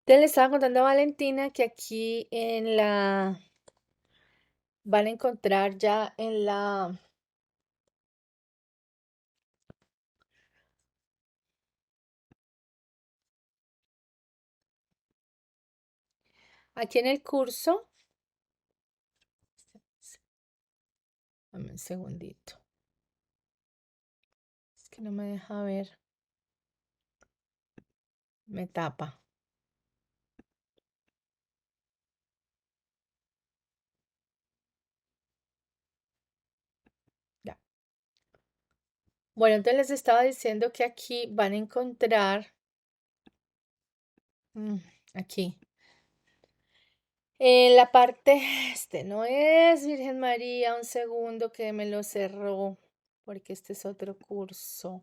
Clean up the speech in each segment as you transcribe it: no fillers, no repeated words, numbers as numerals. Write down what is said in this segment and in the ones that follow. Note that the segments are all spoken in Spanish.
Te le estaba contando a Valentina que aquí van a encontrar ya aquí en el curso, dame un segundito, es que no me deja ver, me tapa, ya. Bueno, entonces les estaba diciendo que aquí van a encontrar, mm, aquí, en la parte, este no es Virgen María, un segundo que me lo cerró, porque este es otro curso.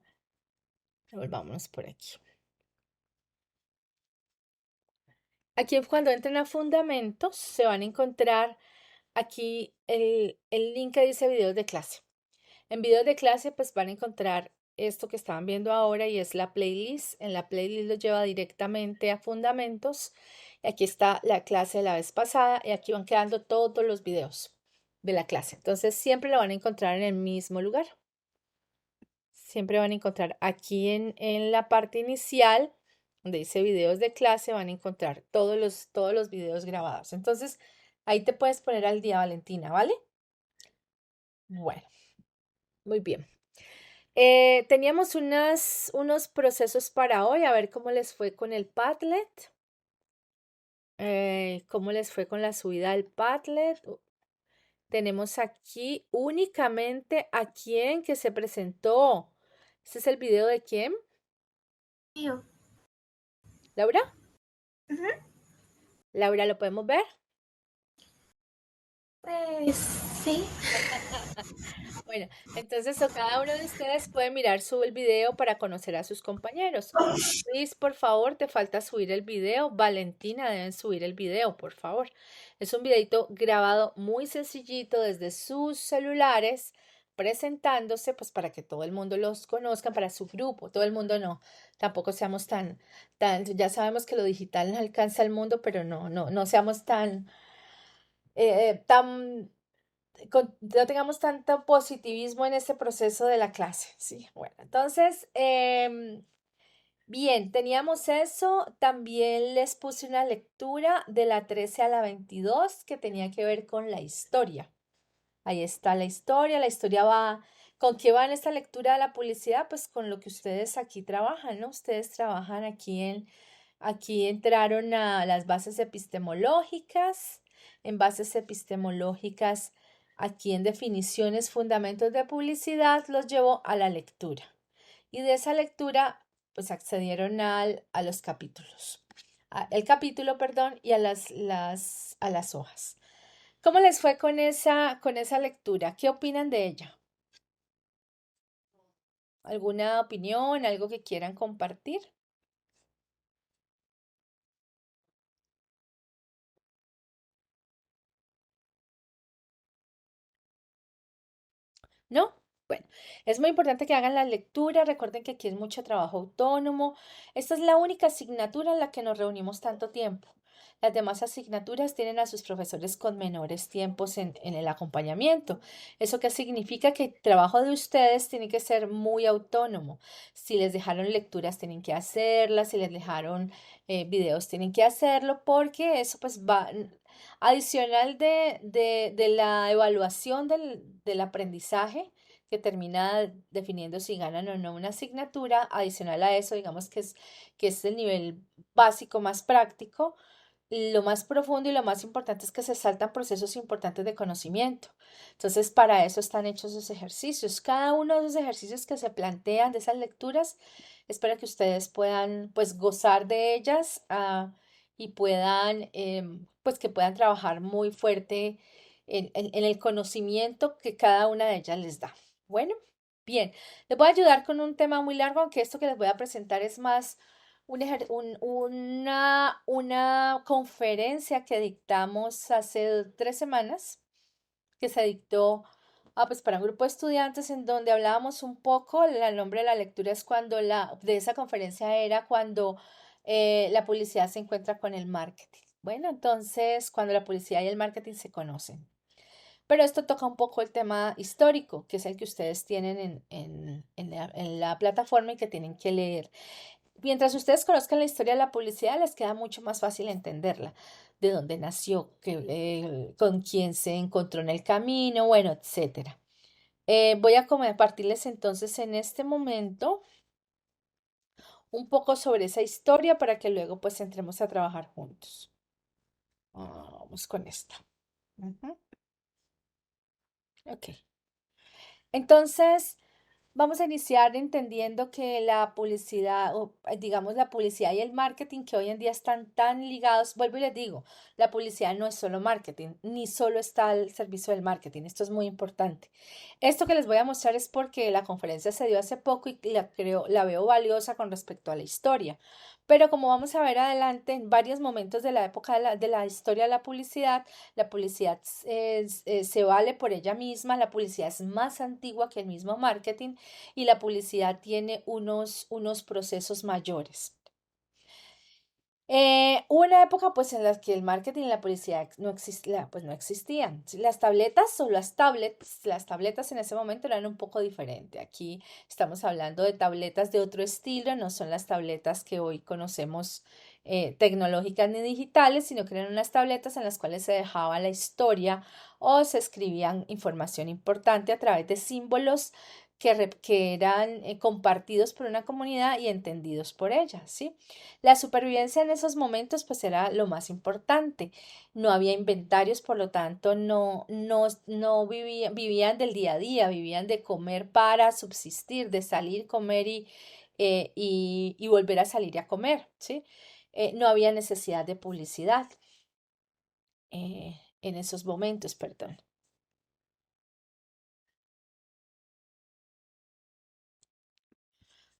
Volvámonos por aquí. Aquí cuando entren a fundamentos se van a encontrar aquí el link que dice videos de clase. En videos de clase pues van a encontrar esto que estaban viendo ahora y es la playlist. En la playlist lo lleva directamente a fundamentos. Y aquí está la clase de la vez pasada y aquí van quedando todos los videos de la clase. Entonces siempre lo van a encontrar en el mismo lugar. Siempre van a encontrar aquí en la parte inicial, donde dice videos de clase, van a encontrar todos los videos grabados. Entonces, ahí te puedes poner al día, Valentina, ¿vale? Bueno, muy bien. Teníamos unos procesos para hoy, a ver cómo les fue con el Padlet, cómo les fue con la subida al Padlet. Tenemos aquí únicamente a quién que se presentó. ¿Este es el video de quién? Yo. ¿Laura? Ujú. Laura, ¿lo podemos ver? Pues sí. Bueno, entonces cada uno de ustedes puede mirar el video para conocer a sus compañeros. Luis, por favor, te falta subir el video. Valentina, deben subir el video, por favor. Es un videito grabado muy sencillito desde sus celulares, presentándose, pues para que todo el mundo los conozca, para su grupo. Todo el mundo no, tampoco seamos ya sabemos que lo digital no alcanza el mundo, pero no seamos tan no tengamos tanto positivismo en este proceso de la clase. Sí, bueno, entonces, bien, teníamos eso. También les puse una lectura de la 13 a la 22 que tenía que ver con la historia. Ahí está la historia. La historia va, ¿con qué va en esta lectura de la publicidad? Pues con lo que ustedes aquí trabajan, ¿no? Ustedes trabajan aquí entraron a las bases epistemológicas, en bases epistemológicas, aquí en definiciones, fundamentos de publicidad, los llevó a la lectura. Y de esa lectura, pues accedieron a los capítulos, el capítulo, perdón, y a las hojas. ¿Cómo les fue con esa lectura? ¿Qué opinan de ella? ¿Alguna opinión, algo que quieran compartir? ¿No? Bueno, es muy importante que hagan la lectura. Recuerden que aquí es mucho trabajo autónomo. Esta es la única asignatura en la que nos reunimos tanto tiempo. Las demás asignaturas tienen a sus profesores con menores tiempos en el acompañamiento. ¿Eso qué significa? Que el trabajo de ustedes tiene que ser muy autónomo. Si les dejaron lecturas, tienen que hacerlas. Si les dejaron videos, tienen que hacerlo porque eso pues va adicional de la evaluación del aprendizaje que termina definiendo si ganan o no una asignatura, adicional a eso, digamos que es el nivel básico más práctico, lo más profundo y lo más importante es que se saltan procesos importantes de conocimiento. Entonces, para eso están hechos esos ejercicios. Cada uno de esos ejercicios que se plantean de esas lecturas, espero que ustedes puedan, pues, gozar de ellas, y puedan, pues, que puedan trabajar muy fuerte en el conocimiento que cada una de ellas les da. Bueno, bien, les voy a ayudar con un tema muy largo, aunque esto que les voy a presentar es más una conferencia que dictamos hace 3 semanas, que se dictó pues para un grupo de estudiantes en donde hablábamos un poco, el nombre de la lectura es de esa conferencia era cuando la publicidad se encuentra con el marketing. Bueno, entonces cuando la publicidad y el marketing se conocen. Pero esto toca un poco el tema histórico, que es el que ustedes tienen en la plataforma y que tienen que leer. Mientras ustedes conozcan la historia de la publicidad, les queda mucho más fácil entenderla, de dónde nació, con quién se encontró en el camino, bueno, etcétera. Voy a compartirles entonces en este momento un poco sobre esa historia para que luego pues entremos a trabajar juntos. Vamos con esta. Ujú. Ok. Entonces, vamos a iniciar entendiendo que la publicidad, o digamos la publicidad y el marketing que hoy en día están tan ligados, vuelvo y les digo, la publicidad no es solo marketing, ni solo está al servicio del marketing, esto es muy importante. Esto que les voy a mostrar es porque la conferencia se dio hace poco y la veo valiosa con respecto a la historia. Pero como vamos a ver adelante, en varios momentos de la época de la historia de la publicidad se vale por ella misma, la publicidad es más antigua que el mismo marketing y la publicidad tiene unos procesos mayores. Hubo una época pues en la que el marketing y la publicidad no existía, pues no existían. Sí, las tabletas o las tabletas en ese momento eran un poco diferentes. Aquí estamos hablando de tabletas de otro estilo, no son las tabletas que hoy conocemos tecnológicas ni digitales, sino que eran unas tabletas en las cuales se dejaba la historia o se escribían información importante a través de símbolos que eran compartidos por una comunidad y entendidos por ella, ¿sí? La supervivencia en esos momentos pues era lo más importante. No había inventarios, por lo tanto no vivían del día a día, vivían de comer para subsistir, de salir, comer y volver a salir a comer, ¿sí? No había necesidad de publicidad en esos momentos, perdón.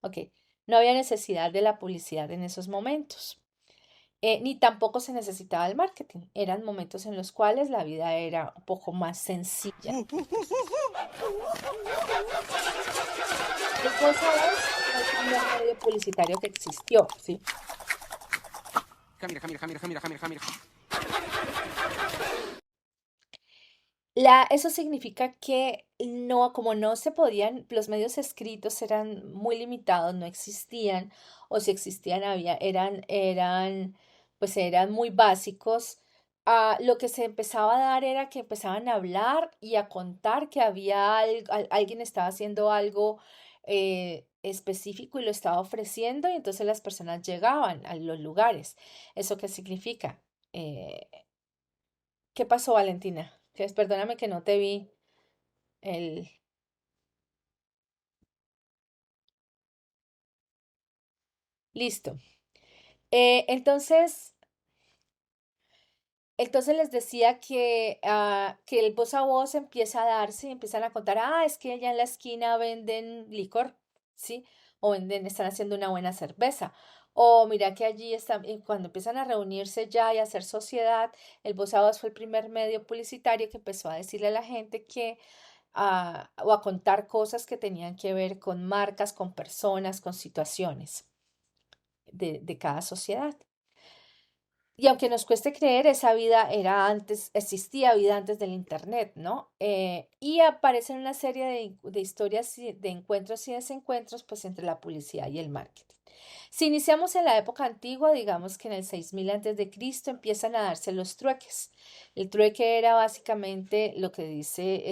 Ok, no había necesidad de la publicidad en esos momentos. Ni tampoco se necesitaba el marketing. Eran momentos en los cuales la vida era un poco más sencilla. El voz fue el primer medio publicitario que existió, ¿sí? Eso significa que no, como no se podían, los medios escritos eran muy limitados, no existían, o si existían pues eran muy básicos. Lo que se empezaba a dar era que empezaban a hablar y a contar que alguien estaba haciendo algo específico y lo estaba ofreciendo, y entonces las personas llegaban a los lugares. ¿Eso qué significa? Eh, ¿Qué pasó, Valentina? Perdóname que no te vi el... Listo. Entonces les decía que el voz a voz empieza a darse y empiezan a contar, es que allá en la esquina venden licor, ¿sí? O están haciendo una buena cerveza. O mira que allí están, y cuando empiezan a reunirse ya y a hacer sociedad, el voz a voz fue el primer medio publicitario que empezó a decirle a la gente o a contar cosas que tenían que ver con marcas, con personas, con situaciones de cada sociedad. Y aunque nos cueste creer, esa vida era antes, existía vida antes del internet, ¿no? Y aparecen una serie de historias, de encuentros y desencuentros, pues entre la publicidad y el marketing. Si iniciamos en la época antigua, digamos que en el 6000 antes de Cristo empiezan a darse los trueques. El trueque era básicamente lo que dice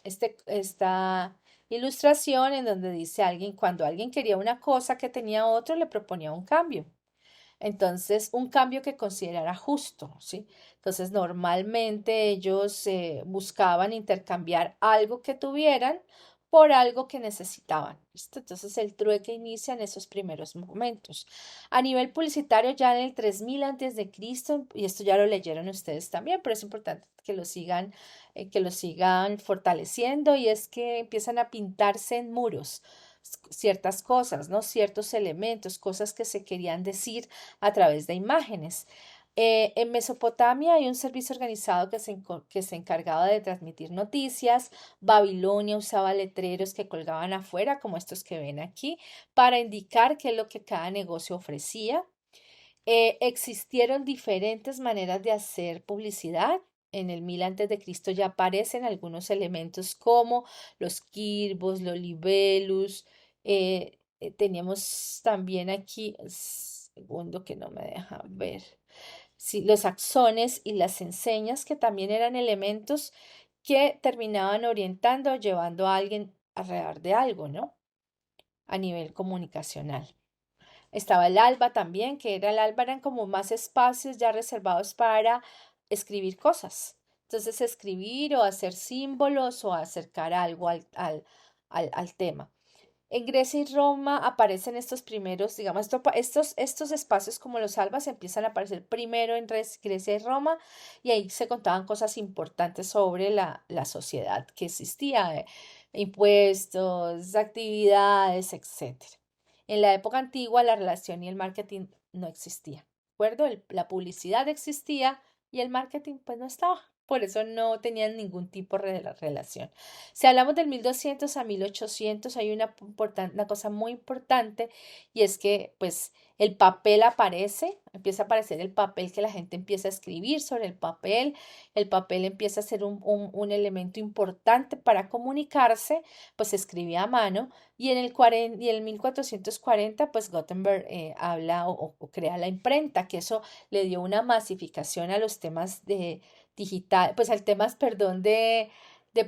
esta ilustración, en donde dice cuando alguien quería una cosa que tenía otro, le proponía un cambio. Entonces, un cambio que considerara justo, ¿sí? Entonces, normalmente ellos buscaban intercambiar algo que tuvieran por algo que necesitaban. ¿Listo? Entonces, el trueque inicia en esos primeros momentos. A nivel publicitario, ya en el 3000 antes de Cristo, y esto ya lo leyeron ustedes también, pero es importante que lo sigan fortaleciendo, y es que empiezan a pintarse en muros ciertas cosas, ¿no? Ciertos elementos, cosas que se querían decir a través de imágenes. En Mesopotamia hay un servicio organizado que se encargaba de transmitir noticias. Babilonia usaba letreros que colgaban afuera, como estos que ven aquí, para indicar qué es lo que cada negocio ofrecía. Existieron diferentes maneras de hacer publicidad. En el 1000 antes de Cristo ya aparecen algunos elementos como los quirbos, los libelus. Teníamos también aquí, segundo que no me deja ver, sí, los axones y las enseñas, que también eran elementos que terminaban orientando o llevando a alguien alrededor de algo, ¿no? A nivel comunicacional. Estaba el alba también, que era el alba, eran como más espacios ya reservados para escribir cosas. Entonces, escribir o hacer símbolos o acercar algo al tema. En Grecia y Roma aparecen estos primeros, digamos, estos espacios como los albas empiezan a aparecer primero en Grecia y Roma, y ahí se contaban cosas importantes sobre la sociedad que existía, impuestos, actividades, etcétera. En la época antigua la relación y el marketing no existían, ¿de acuerdo? La publicidad existía y el marketing pues no estaba. Por eso no tenían ningún tipo de relación. Si hablamos del 1200 a 1800, hay una cosa muy importante, y es que pues el papel aparece, empieza a aparecer el papel, que la gente empieza a escribir sobre el papel empieza a ser un elemento importante para comunicarse, pues se escribía a mano, y en el 40, y en el 1440 pues Gutenberg habla o crea la imprenta, que eso le dio una masificación a los temas de digital, pues al temas, perdón, de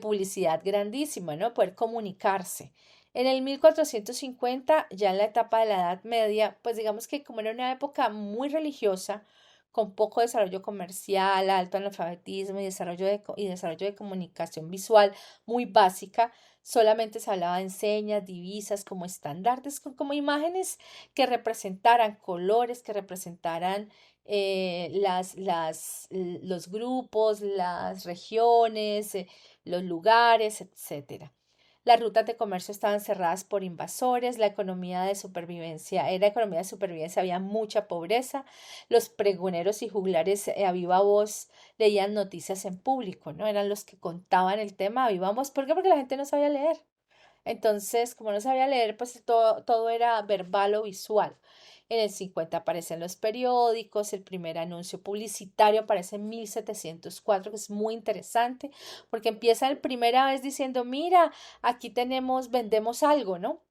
publicidad grandísima, ¿no? Poder comunicarse. En el 1450, ya en la etapa de la Edad Media, pues digamos que como era una época muy religiosa, con poco desarrollo comercial, alto analfabetismo y desarrollo de comunicación visual muy básica, solamente se hablaba de enseñas, divisas, como estandartes, como imágenes que representaran colores, que representaran los grupos, las regiones, los lugares, etcétera. Las rutas de comercio estaban cerradas por invasores, la economía de supervivencia era economía de supervivencia, había mucha pobreza, los pregoneros y juglares a viva voz leían noticias en público, ¿no? Eran los que contaban el tema a viva voz. ¿Por qué? Porque la gente no sabía leer. Entonces, como no sabía leer, pues todo era verbal o visual. En el 50 aparecen los periódicos, el primer anuncio publicitario aparece en 1704, que es muy interesante, porque empieza la primera vez diciendo, mira, aquí tenemos, vendemos algo, ¿no?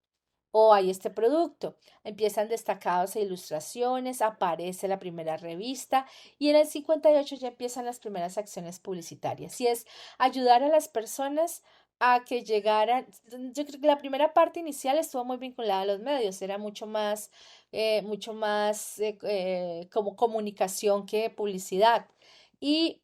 O hay este producto. Empiezan destacados e ilustraciones, aparece la primera revista, y en el 58 ya empiezan las primeras acciones publicitarias. Y es ayudar a las personas a que llegaran. Yo creo que la primera parte inicial estuvo muy vinculada a los medios, era mucho más como comunicación que publicidad.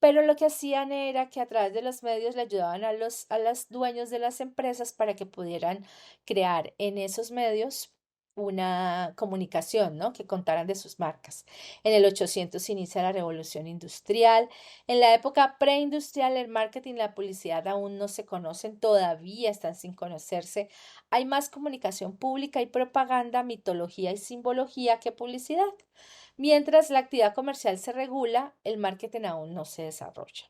Pero lo que hacían era que a través de los medios le ayudaban a los dueños de las empresas para que pudieran crear en esos medios una comunicación, ¿no? Que contaran de sus marcas. En el 800 se inicia la revolución industrial. En la época preindustrial, el marketing y la publicidad aún no se conocen, todavía están sin conocerse. Hay más comunicación pública y propaganda, mitología y simbología que publicidad. Mientras la actividad comercial se regula, el marketing aún no se desarrolla.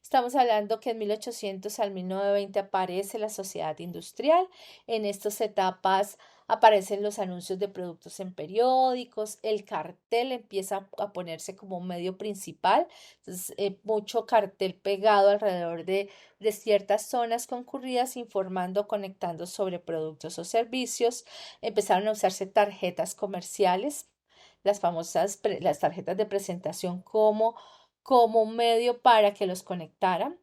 Estamos hablando que en 1800 al 1920 aparece la sociedad industrial. En estas etapas aparecen los anuncios de productos en periódicos, el cartel empieza a ponerse como un medio principal, entonces mucho cartel pegado alrededor de ciertas zonas concurridas informando, conectando sobre productos o servicios. Empezaron a usarse tarjetas comerciales, las famosas las tarjetas de presentación como un medio para que los conectaran.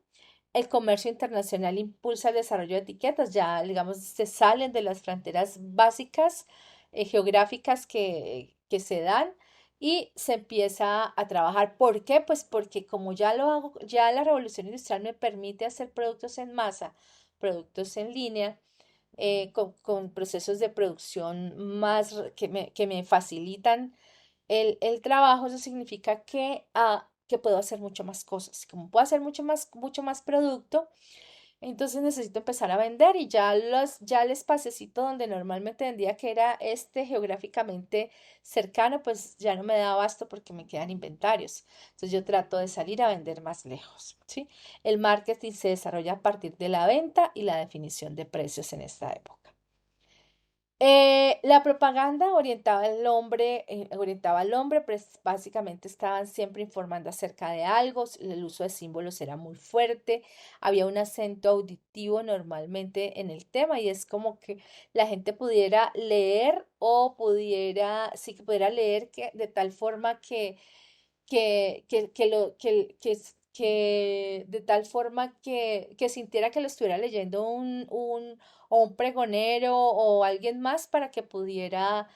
El comercio internacional impulsa el desarrollo de etiquetas, ya digamos se salen de las fronteras básicas geográficas que se dan, y se empieza a trabajar. ¿Por qué? Pues porque como ya lo hago, ya la revolución industrial me permite hacer productos en masa, productos en línea, con procesos de producción que me facilitan el trabajo. Eso significa que puedo hacer mucho más cosas. Como puedo hacer mucho más producto, entonces necesito empezar a vender, y ya el espacecito donde normalmente vendía, que era geográficamente cercano, pues ya no me da abasto porque me quedan inventarios. Entonces yo trato de salir a vender más lejos, ¿sí? El marketing se desarrolla a partir de la venta y la definición de precios en esta época. La propaganda orientaba al hombre, pues básicamente estaban siempre informando acerca de algo, el uso de símbolos era muy fuerte, había un acento auditivo normalmente en el tema y es como que la gente pudiera leer o pudiera, sí que pudiera leer que, de tal forma que de tal forma que sintiera que lo estuviera leyendo o un pregonero o alguien más para que pudiera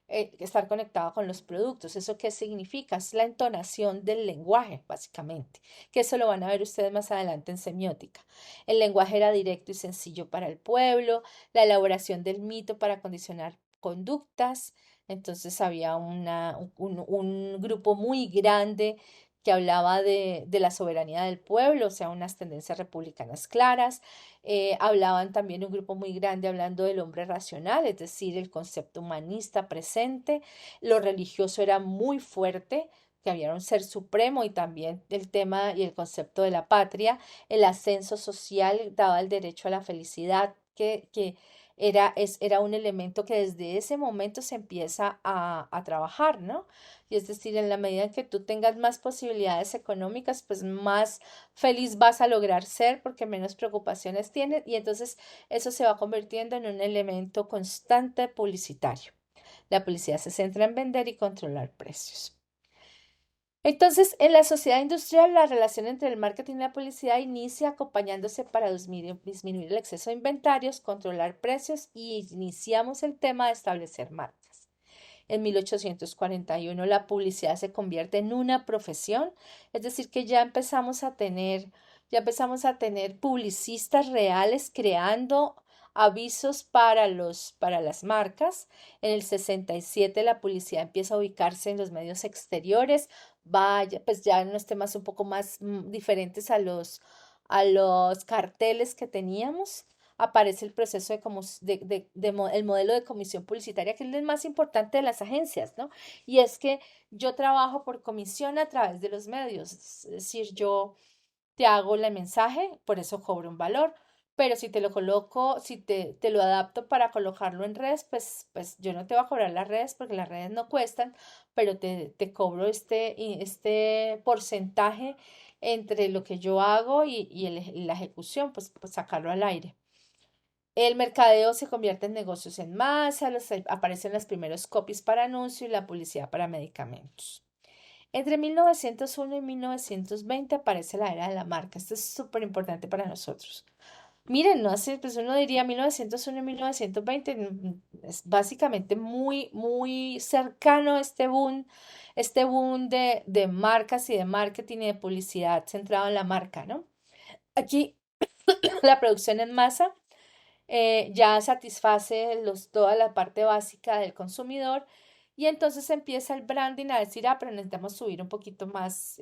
estar conectado con los productos. ¿Eso qué significa? Es la entonación del lenguaje, básicamente, que eso lo van a ver ustedes más adelante en semiótica. El lenguaje era directo y sencillo para el pueblo, la elaboración del mito para condicionar conductas. Entonces había un grupo muy grande que hablaba de la soberanía del pueblo, o sea, unas tendencias republicanas claras. Hablaban también un grupo muy grande hablando del hombre racional, es decir, el concepto humanista presente. Lo religioso era muy fuerte, que había un ser supremo y también el tema y el concepto de la patria. El ascenso social daba el derecho a la felicidad, que era un elemento que desde ese momento se empieza a trabajar, ¿no? Y es decir, en la medida en que tú tengas más posibilidades económicas, pues más feliz vas a lograr ser porque menos preocupaciones tienes y entonces eso se va convirtiendo en un elemento constante publicitario. La publicidad se centra en vender y controlar precios. Entonces, en la sociedad industrial, la relación entre el marketing y la publicidad inicia acompañándose para disminuir el exceso de inventarios, controlar precios y iniciamos el tema de establecer marcas. En 1841 la publicidad se convierte en una profesión, es decir, que ya empezamos a tener publicistas reales creando avisos para las marcas. En el 67 la publicidad empieza a ubicarse en los medios exteriores, vaya, pues ya en unos temas un poco más diferentes a los carteles que teníamos aparece el proceso el modelo de comisión publicitaria, que es el más importante de las agencias, ¿no? Y es que yo trabajo por comisión a través de los medios, es decir, yo te hago el mensaje, por eso cobro un valor, pero si te lo coloco, si te lo adapto para colocarlo en redes, pues yo no te voy a cobrar las redes porque las redes no cuestan, pero te cobro este porcentaje entre lo que yo hago y la ejecución, pues sacarlo al aire. El mercadeo se convierte en negocios en masa, aparecen los primeros copies para anuncio y la publicidad para medicamentos. Entre 1901 y 1920 aparece la era de la marca. Esto es súper importante para nosotros. Miren, no hace, pues uno diría 1901 y 1920, es básicamente muy, muy cercano este boom de marcas y de marketing y de publicidad centrado en la marca, ¿no? Aquí la producción en masa ya satisface toda la parte básica del consumidor y entonces empieza el branding a decir, ah, pero necesitamos subir un poquito más,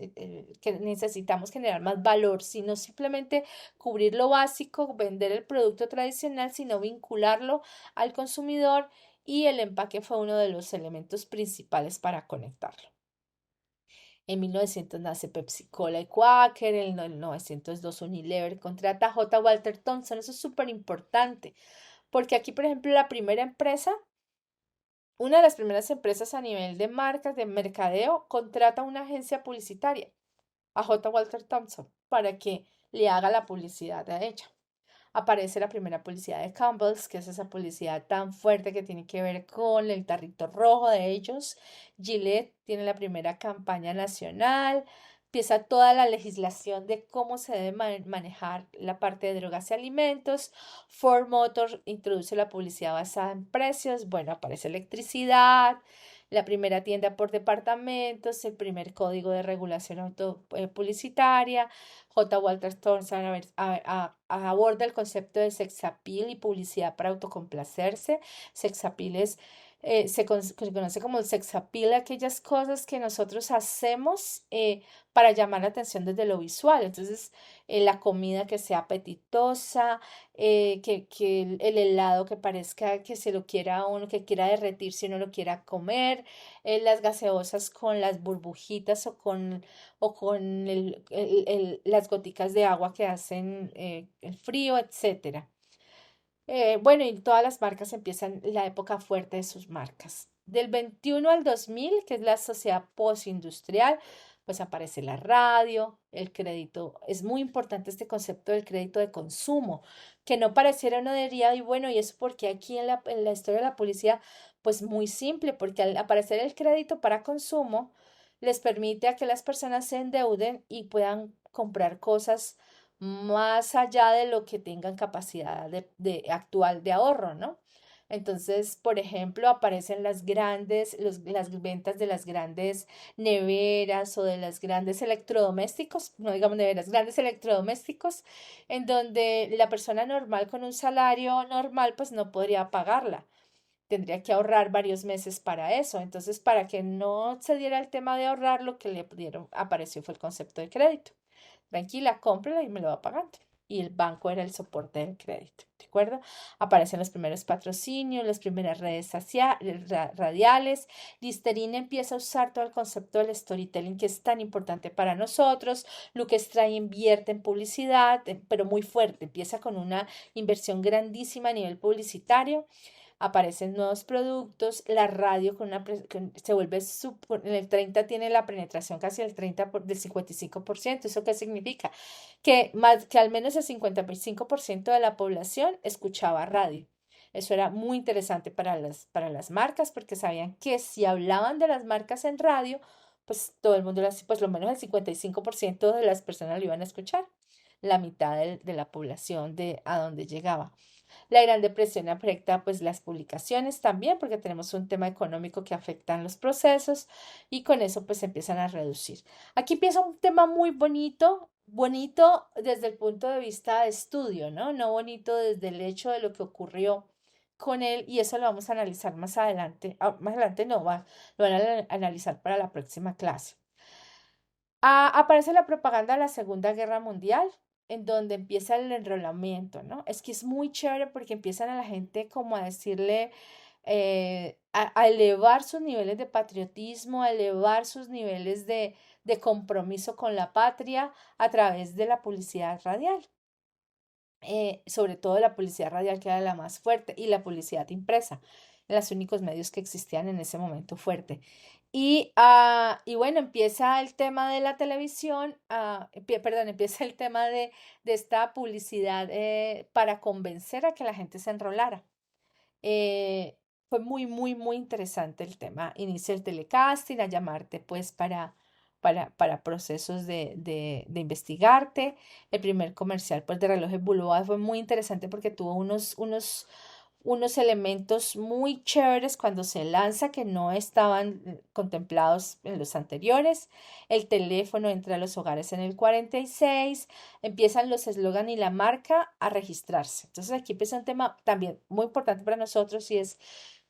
que necesitamos generar más valor, sino simplemente cubrir lo básico, vender el producto tradicional, sino vincularlo al consumidor y el empaque fue uno de los elementos principales para conectarlo. En 1900 nace Pepsi Cola y Quaker, en 1902 Unilever contrata a J. Walter Thompson, eso es súper importante, porque aquí, por ejemplo, una de las primeras empresas a nivel de marcas, de mercadeo, contrata a una agencia publicitaria, a J. Walter Thompson, para que le haga la publicidad a ella. Aparece la primera publicidad de Campbell's, que es esa publicidad tan fuerte que tiene que ver con el tarrito rojo de ellos. Gillette tiene la primera campaña nacional. Empieza toda la legislación de cómo se debe manejar la parte de drogas y alimentos. Ford Motor introduce la publicidad basada en precios. Bueno, aparece electricidad, la primera tienda por departamentos, el primer código de regulación publicitaria. J. Walter Thompson aborda el concepto de sex appeal y publicidad para autocomplacerse. Sex appeal se conoce como sex appeal, aquellas cosas que nosotros hacemos para llamar la atención desde lo visual. Entonces, la comida que sea apetitosa, que el helado que parezca que se lo quiera uno, que quiera derretir si uno lo quiera comer, las gaseosas con las burbujitas o con las goticas de agua que hacen el frío, etcétera. Bueno, y todas las marcas empiezan la época fuerte de sus marcas. Del 21 al 2000, que es la sociedad postindustrial, pues aparece la radio, el crédito. Es muy importante este concepto del crédito de consumo, que no pareciera uno diría, y bueno, y eso porque aquí en la historia de la publicidad, pues muy simple, porque al aparecer el crédito para consumo, les permite a que las personas se endeuden y puedan comprar cosas más allá de lo que tengan capacidad de actual de ahorro, ¿no? Entonces, por ejemplo, aparecen las ventas de las grandes neveras o de las grandes electrodomésticos, no digamos neveras, grandes electrodomésticos, en donde la persona normal con un salario normal pues no podría pagarla. Tendría que ahorrar varios meses para eso. Entonces, para que no se diera el tema de ahorrar, lo que le dieron, apareció fue el concepto de crédito. Tranquila, cómprala y me lo va pagando. Y el banco era el soporte del crédito, ¿de acuerdo? Aparecen los primeros patrocinios, las primeras redes radiales. Listerine empieza a usar todo el concepto del storytelling que es tan importante para nosotros. Lucas Stray invierte en publicidad, pero muy fuerte. Empieza con una inversión grandísima a nivel publicitario, aparecen nuevos productos, la radio se vuelve, en el 30 tiene la penetración casi del 55%. ¿Eso qué significa? Que al menos el 55% de la población escuchaba radio. Eso era muy interesante para las marcas porque sabían que si hablaban de las marcas en radio, pues todo el mundo, pues lo menos el 55% de las personas lo iban a escuchar, la mitad de la población de a donde llegaba. La Gran Depresión afecta pues las publicaciones también porque tenemos un tema económico que afecta los procesos y con eso pues empiezan a reducir. Aquí empieza un tema muy bonito, bonito desde el punto de vista de estudio, ¿no? No bonito desde el hecho de lo que ocurrió con él y eso lo vamos a analizar más adelante. Más adelante no, lo van a analizar para la próxima clase. Aparece la propaganda de la Segunda Guerra Mundial, en donde empieza el enrolamiento, ¿no? Es que es muy chévere porque empiezan a la gente como a decirle, a elevar sus niveles de patriotismo, a elevar sus niveles de compromiso con la patria a través de la publicidad radial, sobre todo la publicidad radial que era la más fuerte y la publicidad impresa, los únicos medios que existían en ese momento fuerte. Y bueno, empieza el tema de la televisión, perdón, empieza el tema de esta publicidad para convencer a que la gente se enrolara. Eh, Fue muy, muy, muy interesante el tema. Inicia el telecasting, a llamarte pues para procesos de investigarte. El primer comercial pues de relojes Bulova fue muy interesante porque tuvo unos elementos muy chéveres cuando se lanza que no estaban contemplados en los anteriores. El teléfono entra a los hogares en el 46. Empiezan los eslogan y la marca a registrarse. Entonces aquí empieza un tema también muy importante para nosotros y es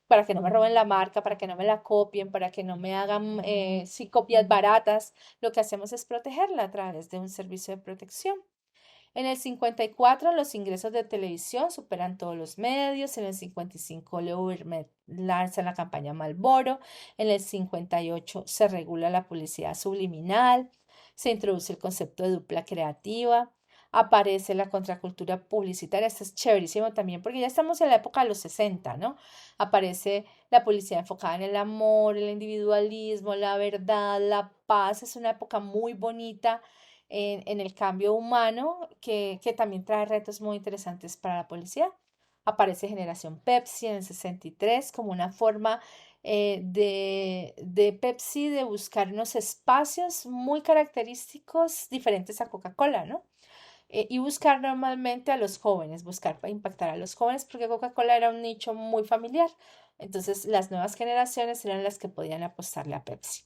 para que no me roben la marca, para que no me la copien, para que no me hagan sí, copias baratas. Lo que hacemos es protegerla a través de un servicio de protección. En el 54 los ingresos de televisión superan todos los medios. En el 55 Leo Burnett lanza la campaña Marlboro. En el 58 se regula la publicidad subliminal. Se introduce el concepto de dupla creativa. Aparece la contracultura publicitaria. Esto es chéverísimo también porque ya estamos en la época de los 60, ¿no? Aparece la publicidad enfocada en el amor, el individualismo, la verdad, la paz. Es una época muy bonita en el cambio humano que también trae retos muy interesantes para la policía. Aparece Generación Pepsi en el 63 como una forma de Pepsi de buscar unos espacios muy característicos diferentes a Coca-Cola, ¿no? Y buscar normalmente a los jóvenes, buscar para impactar a los jóvenes porque Coca-Cola era un nicho muy familiar. Entonces las nuevas generaciones eran las que podían apostarle a Pepsi.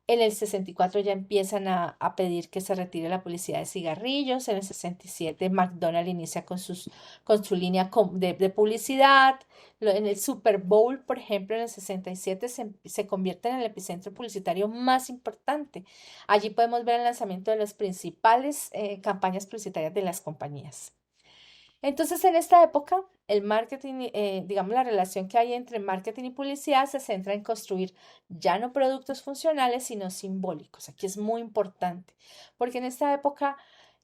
En el 64 ya empiezan a pedir que se retire la publicidad de cigarrillos. En el 67 McDonald's inicia con su línea de publicidad. En el Super Bowl, por ejemplo, en el 67 se convierte en el epicentro publicitario más importante. Allí podemos ver el lanzamiento de las principales campañas publicitarias de las compañías. Entonces, en esta época, el marketing, digamos, la relación que hay entre marketing y publicidad se centra en construir ya no productos funcionales, sino simbólicos. Aquí es muy importante, porque en esta época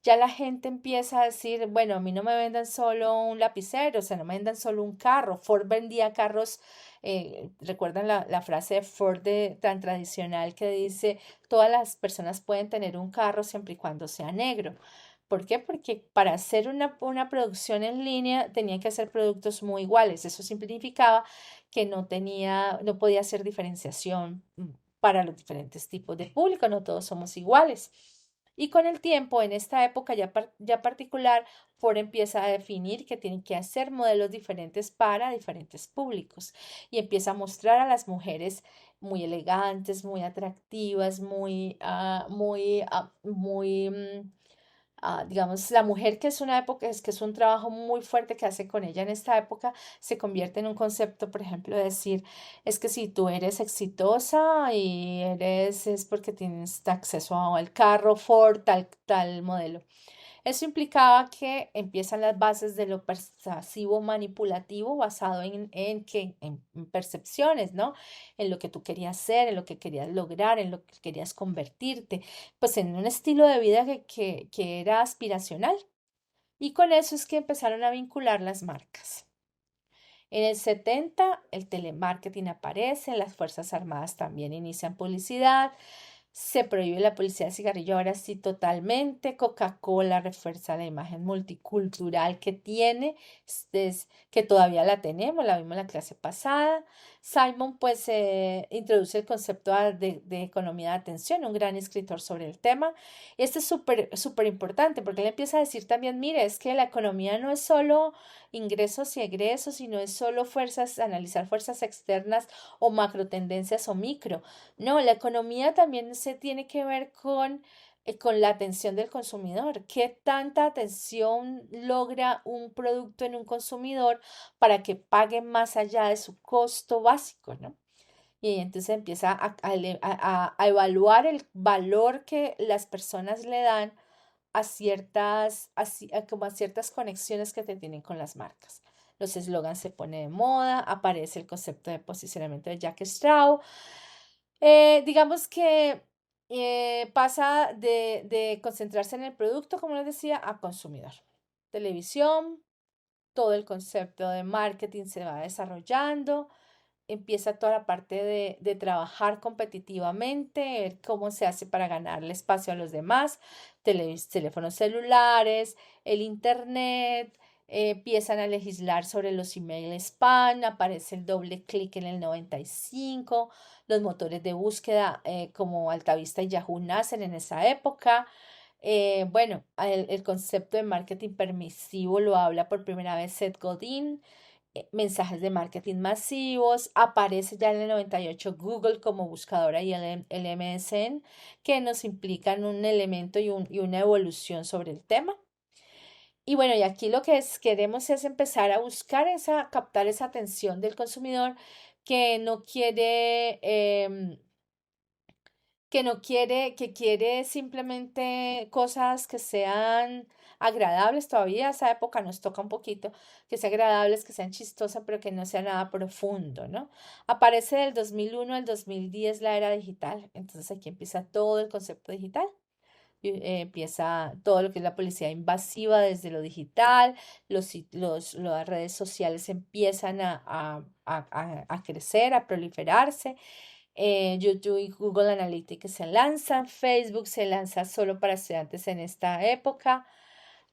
ya la gente empieza a decir, bueno, a mí no me vendan solo un lapicero, o sea, no me vendan solo un carro. Ford vendía carros, recuerdan la frase de Ford tan tradicional que dice, todas las personas pueden tener un carro siempre y cuando sea negro. ¿Por qué? Porque para hacer una producción en línea tenía que hacer productos muy iguales. Eso significaba que no podía hacer diferenciación para los diferentes tipos de público, no todos somos iguales. Y con el tiempo, en esta época ya particular, Ford empieza a definir que tienen que hacer modelos diferentes para diferentes públicos y empieza a mostrar a las mujeres muy elegantes, muy atractivas, digamos, la mujer que es una época, es que es un trabajo muy fuerte que hace con ella en esta época, se convierte en un concepto, por ejemplo, de decir, es que si tú eres exitosa y es porque tienes acceso al carro Ford, tal modelo. Eso implicaba que empiezan las bases de lo persuasivo manipulativo basado en percepciones, ¿no? En lo que tú querías ser, en lo que querías lograr, en lo que querías convertirte, pues en un estilo de vida que era aspiracional. Y con eso es que empezaron a vincular las marcas. En el 70 el telemarketing aparece, las Fuerzas Armadas también inician publicidad, se prohíbe la publicidad de cigarrillo ahora sí totalmente. Coca-Cola refuerza la imagen multicultural que tiene, que todavía la tenemos, la vimos en la clase pasada. Simon pues introduce el concepto de economía de atención, un gran escritor sobre el tema. Este es súper importante porque él empieza a decir también, mire, es que la economía no es solo ingresos y egresos, sino es solo analizar fuerzas externas o macro tendencias o micro. No, la economía también se tiene que ver con la atención del consumidor. ¿Qué tanta atención logra un producto en un consumidor para que pague más allá de su costo básico, ¿no? Y entonces empieza a evaluar el valor que las personas le dan como a ciertas conexiones que te tienen con las marcas. Los eslogans se ponen de moda, aparece el concepto de posicionamiento de Jack Straw. Digamos que pasa de concentrarse en el producto, como les decía, a consumidor. Televisión, todo el concepto de marketing se va desarrollando, empieza toda la parte de trabajar competitivamente, ver cómo se hace para ganarle espacio a los demás, teléfonos celulares, el internet, empiezan a legislar sobre los email spam, aparece el doble clic en el 95, los motores de búsqueda como Altavista y Yahoo nacen en esa época. Bueno, el concepto de marketing permisivo lo habla por primera vez Seth Godin. Mensajes de marketing masivos, aparece ya en el 98 Google como buscadora y el MSN, que nos implican un elemento y una evolución sobre el tema. Y bueno, y aquí lo que queremos es empezar a buscar captar esa atención del consumidor que no quiere que quiere simplemente cosas que sean agradables todavía, esa época nos toca un poquito, que sean agradables, que sean chistosas, pero que no sea nada profundo, ¿no? Aparece del 2001 al 2010 la era digital, entonces aquí empieza todo el concepto digital. Empieza todo lo que es la publicidad invasiva desde lo digital, las redes sociales empiezan a crecer, a proliferarse, YouTube y Google Analytics se lanzan, Facebook se lanza solo para estudiantes en esta época.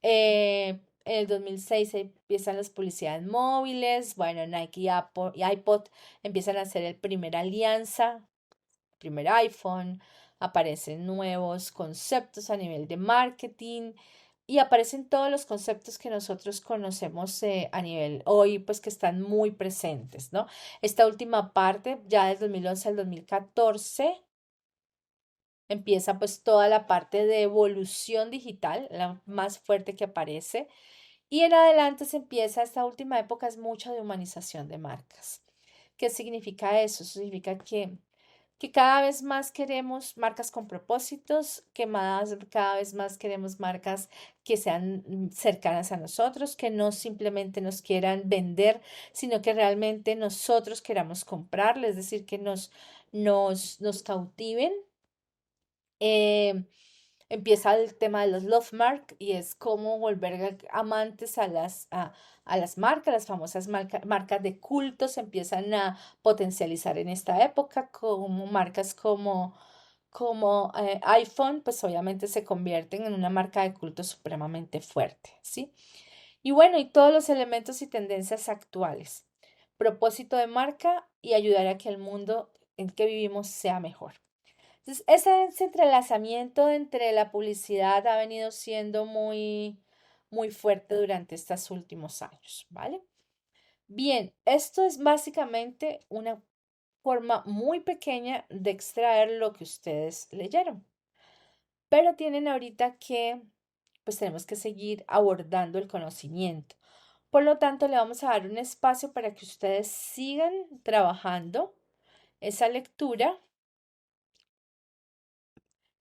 En el 2006 empiezan las publicidades móviles, bueno, Nike y iPod empiezan a hacer el primer alianza, primer iPhone, aparecen nuevos conceptos a nivel de marketing y aparecen todos los conceptos que nosotros conocemos a nivel hoy, pues que están muy presentes, ¿no? Esta última parte, ya del 2011 al 2014, empieza pues toda la parte de evolución digital, la más fuerte que aparece, y en adelante se empieza, esta última época es mucho de humanización de marcas. ¿Qué significa eso? Eso significa que cada vez más queremos marcas con propósitos, cada vez más queremos marcas que sean cercanas a nosotros, que no simplemente nos quieran vender, sino que realmente nosotros queramos comprarles, es decir, que nos cautiven. Eh, Empieza el tema de los love mark y es cómo volver amantes a las marcas, las famosas marcas de culto se empiezan a potencializar en esta época, como marcas como iPhone, pues obviamente se convierten en una marca de culto supremamente fuerte, ¿sí? Y bueno, y todos los elementos y tendencias actuales. Propósito de marca y ayudar a que el mundo en que vivimos sea mejor. Entonces, ese entrelazamiento entre la publicidad ha venido siendo muy fuerte durante estos últimos años, ¿vale? Bien, esto es básicamente una forma muy pequeña de extraer lo que ustedes leyeron, pero tienen ahorita que, pues tenemos que seguir abordando el conocimiento. Por lo tanto, le vamos a dar un espacio para que ustedes sigan trabajando esa lectura.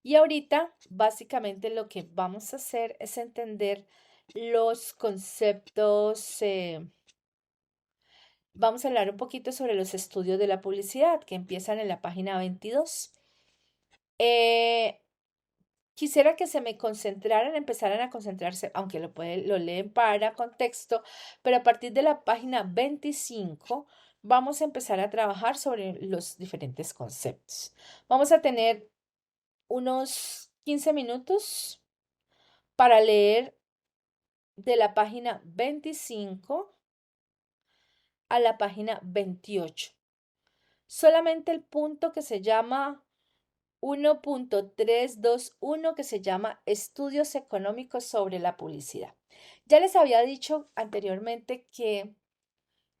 Y ahorita, básicamente, lo que vamos a hacer es entender los conceptos. Vamos a hablar un poquito sobre los estudios de la publicidad que empiezan en la página 22. Eh, Quisiera que se me concentraran, empezaran a concentrarse, aunque lo leen para contexto, pero a partir de la página 25 vamos a empezar a trabajar sobre los diferentes conceptos. Vamos a tener unos 15 minutos para leer de la página 25 a la página 28. Solamente el punto que se llama 1.321 que se llama Estudios económicos sobre la publicidad. Ya les había dicho anteriormente que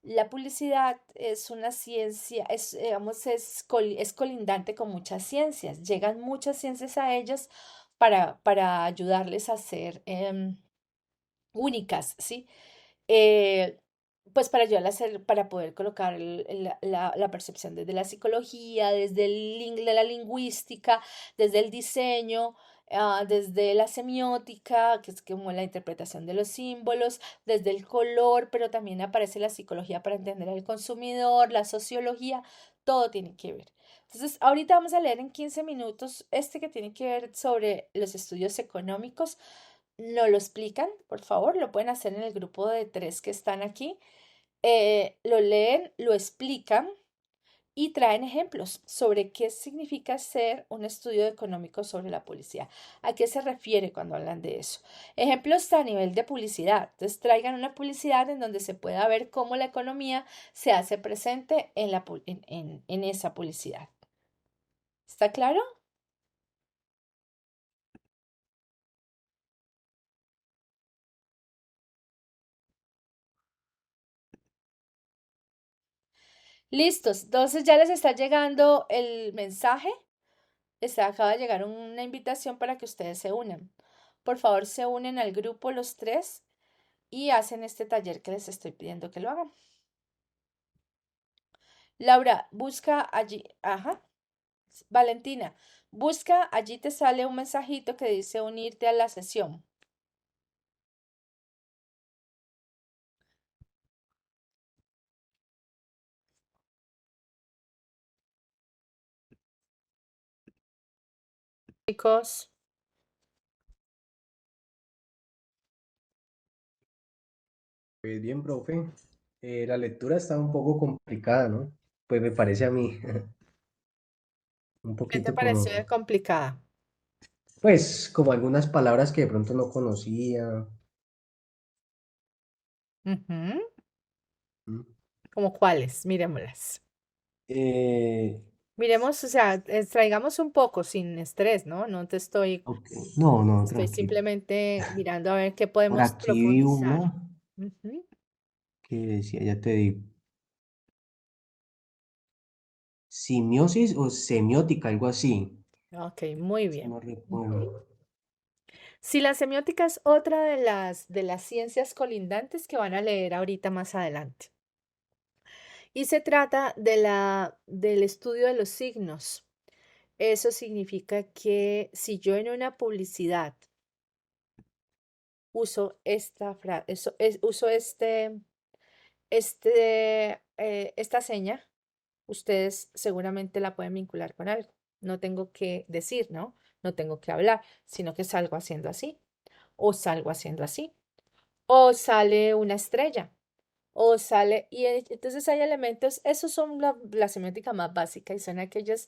la publicidad es una ciencia, digamos, es colindante con muchas ciencias. Llegan muchas ciencias a ellas para ayudarles a ser únicas, ¿sí? eh, pues para ayudarla a hacer, para poder colocar la percepción desde la psicología, desde de la lingüística, desde el diseño, desde la semiótica, que es como la interpretación de los símbolos, desde el color, pero también aparece la psicología para entender al consumidor, la sociología, todo tiene que ver. Entonces, ahorita vamos a leer en 15 minutos este que tiene que ver sobre los estudios económicos. ¿No lo explican? Por favor, lo pueden hacer en el grupo de tres que están aquí. Lo leen, lo explican y traen ejemplos sobre qué significa hacer un estudio económico sobre la publicidad. ¿A qué se refiere cuando hablan de eso? Ejemplos a nivel de publicidad. Entonces traigan una publicidad en donde se pueda ver cómo la economía se hace presente en esa publicidad. ¿Está claro? Listos. Entonces ya les está llegando el mensaje. Les acaba de llegar una invitación para que ustedes se unan. Por favor, se unen al grupo los tres y hacen este taller que les estoy pidiendo que lo hagan. Laura, busca allí. Ajá. Valentina, busca, allí te sale un mensajito que dice unirte a la sesión. Chicos, Pues bien, profe, la lectura está un poco complicada, ¿no? Pues me parece a mí, un ¿qué te poquito pareció como, de complicada? pues, como algunas palabras que de pronto no conocía. Ujú. ¿Mm? ¿Cómo cuáles? Miremoslas. Eh, Miremos, o sea, extraigamos un poco sin estrés, ¿no? No te estoy, ok. No, no, estoy tranquilo. simplemente mirando a ver qué Por podemos aquí vi profundizar. uno Ujú. que decía, ya te digo, simiosis o semiótica, algo así. Ok, muy Si bien. no Ujú. recuerdo. Sí, la semiótica es otra de las ciencias colindantes que van a leer ahorita más adelante. Y se trata del estudio de los signos. Eso significa que si yo en una publicidad uso uso esta seña, ustedes seguramente la pueden vincular con algo. No tengo que decir, ¿no? no tengo que hablar, sino que salgo haciendo así, o salgo haciendo así, o sale una estrella. O sale, y entonces hay elementos, esos son la semiótica más básica y son aquellos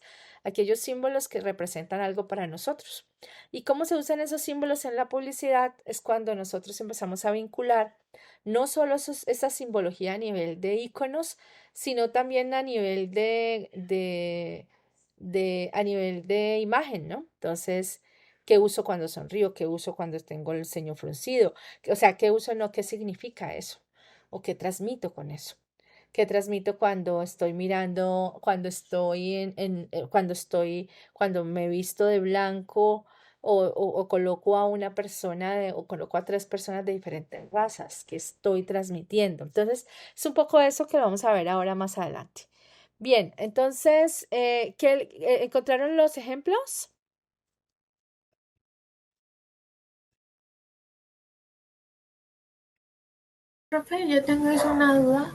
símbolos que representan algo para nosotros. ¿Y cómo se usan esos símbolos en la publicidad? Es cuando nosotros empezamos a vincular no solo esa simbología a nivel de iconos, sino también a nivel a nivel de imagen, ¿no? Entonces, ¿qué uso cuando sonrío? ¿Qué uso cuando tengo el ceño fruncido? O sea, ¿qué uso no? ¿Qué significa eso? ¿O qué transmito con eso? ¿Qué transmito cuando estoy mirando, cuando estoy cuando me visto de blanco o coloco a una persona o coloco a tres personas de diferentes razas? ¿Qué estoy transmitiendo? Entonces, es un poco eso que vamos a ver ahora más adelante. Bien, entonces, ¿encontraron los ejemplos? Profe, yo tengo es una duda.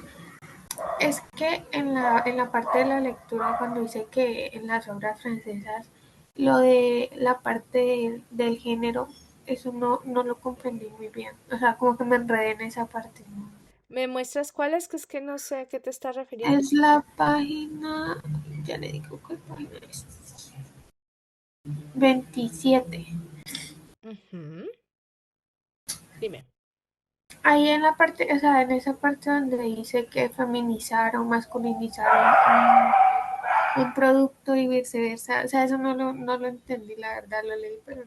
Es que en la parte de la lectura, cuando dice que en las obras francesas, lo de la parte del género, eso no lo comprendí muy bien. O sea, como que me enredé en esa parte, ¿no? ¿Me muestras cuáles? Que es que no sé a qué te estás refiriendo. Es la página, ya le digo cuál página es. 27. Ujú. Dime. Ahí en la parte, o sea, en esa parte donde dice que feminizaron, masculinizaron un producto y viceversa. O sea, eso no lo entendí, la verdad, lo leí, pero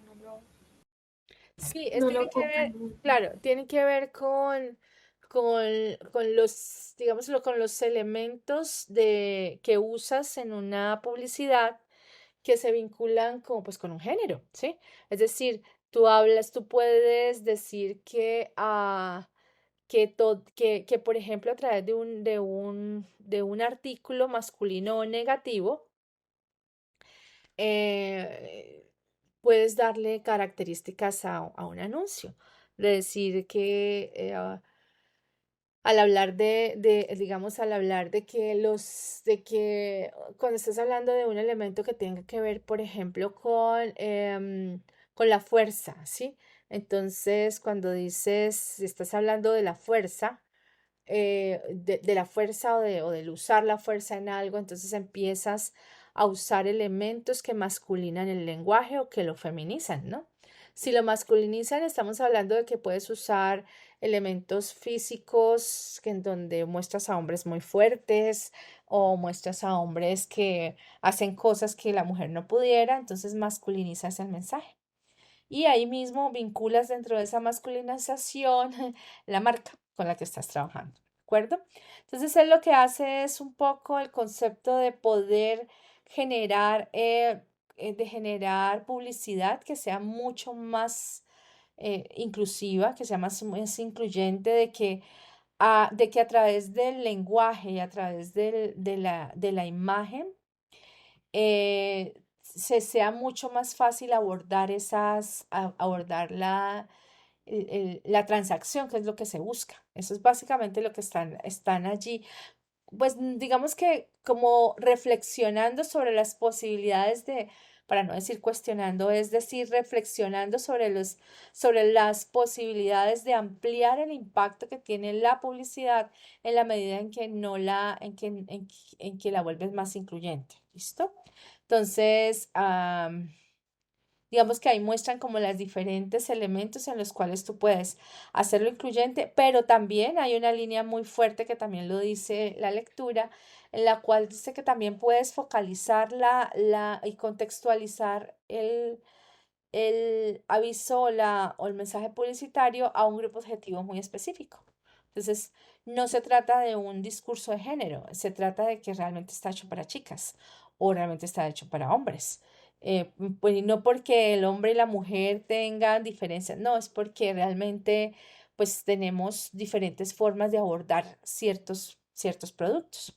Sí, no tiene lo que ver, comprendí muy bien. claro, tiene que ver con los, digámoslo, con los elementos que usas en una publicidad que se vinculan pues, con un género, ¿sí? Es decir, tú puedes decir que, por ejemplo, a través de un artículo masculino o negativo, puedes darle características a un anuncio. De decir que al hablar digamos, al hablar de que cuando estás hablando de un elemento que tenga que ver, por ejemplo, con la fuerza, ¿sí? Entonces, cuando dices, si estás hablando de la fuerza, de la fuerza o del usar la fuerza en algo, entonces empiezas a usar elementos que masculinan el lenguaje o que lo feminizan, ¿no? Si lo masculinizan, estamos hablando de que puedes usar elementos físicos que en donde muestras a hombres muy fuertes o muestras a hombres que hacen cosas que la mujer no pudiera, entonces masculinizas el mensaje. Y ahí mismo vinculas dentro de esa masculinización la marca con la que estás trabajando, ¿de acuerdo? Entonces él lo que hace es un poco el concepto de poder generar publicidad que sea mucho más inclusiva, que sea más incluyente, de que a través del lenguaje y a través de la imagen se sea mucho más fácil abordar la transacción, que es lo que se busca. Eso es básicamente lo que están allí. Pues digamos que como reflexionando sobre las posibilidades para no decir cuestionando, es decir, reflexionando sobre las posibilidades de ampliar el impacto que tiene la publicidad en la medida en que no la, en que la vuelves más incluyente. ¿Listo? Entonces, digamos que ahí muestran como los diferentes elementos en los cuales tú puedes hacerlo incluyente, pero también hay una línea muy fuerte que también lo dice la lectura, en la cual dice que también puedes focalizar y contextualizar el aviso o el mensaje publicitario a un grupo objetivo muy específico. Entonces, no se trata de un discurso de género, se trata de que realmente está hecho para chicas o realmente está hecho para hombres. Pues no porque el hombre y la mujer tengan diferencias, no, es porque realmente pues tenemos diferentes formas de abordar ciertos productos.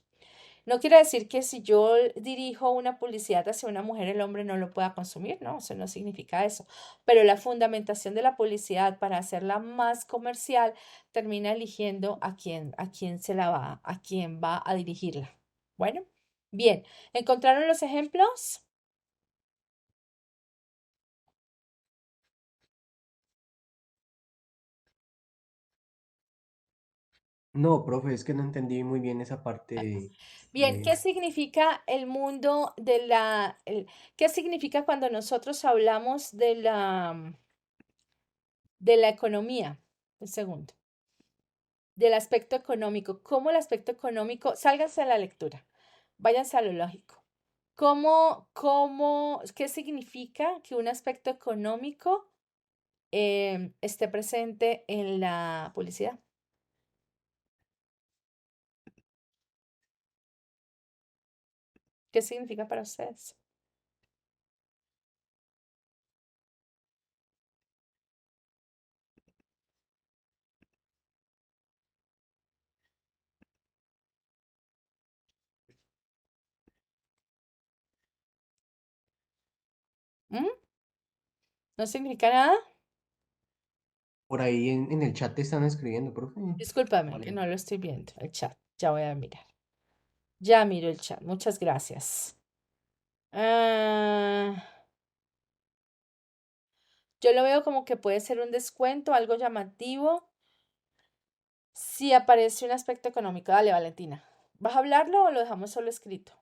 No quiere decir que si yo dirijo una publicidad hacia una mujer, el hombre no lo pueda consumir, ¿no? Eso no significa eso. Pero la fundamentación de la publicidad para hacerla más comercial termina eligiendo a quién va a dirigirla. Bueno, bien, ¿encontraron los ejemplos? No, profe, es que no entendí muy bien esa parte Bien, ¿qué de significa el mundo qué significa cuando nosotros hablamos de la economía? Un segundo. Del aspecto económico. ¿Cómo el aspecto económico? Sálganse a la lectura. Váyanse a lo lógico. ¿Qué significa que un aspecto económico esté presente en la publicidad? ¿Qué significa para ustedes? ¿Mm? ¿No significa nada? por ahí en el chat te están escribiendo, profe. Discúlpame, que Vale. no lo estoy viendo, el chat. Ya voy a mirar. Ya miro el chat. Muchas gracias. Ah, yo lo veo como que puede ser un descuento, algo llamativo, si aparece un aspecto económico. Dale, Valentina. ¿Vas a hablarlo o lo dejamos solo escrito?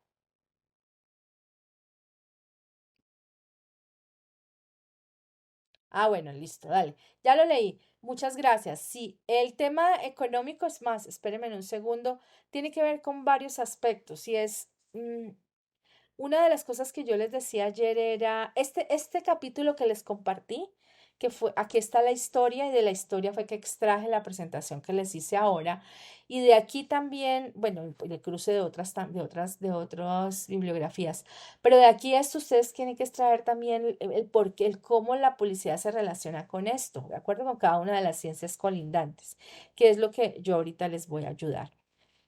Ah, bueno, listo, dale. Ya lo leí. Muchas gracias. Sí, el tema económico es más, espéreme un segundo, tiene que ver con varios aspectos y una de las cosas que yo les decía ayer era este capítulo que les compartí, que fue, aquí está la historia y de la historia fue que extraje la presentación que les hice ahora y de aquí también, bueno, el cruce de de otras bibliografías, pero de aquí esto ustedes tienen que extraer también el por qué, el cómo la publicidad se relaciona con esto, de acuerdo con cada una de las ciencias colindantes, que es lo que yo ahorita les voy a ayudar.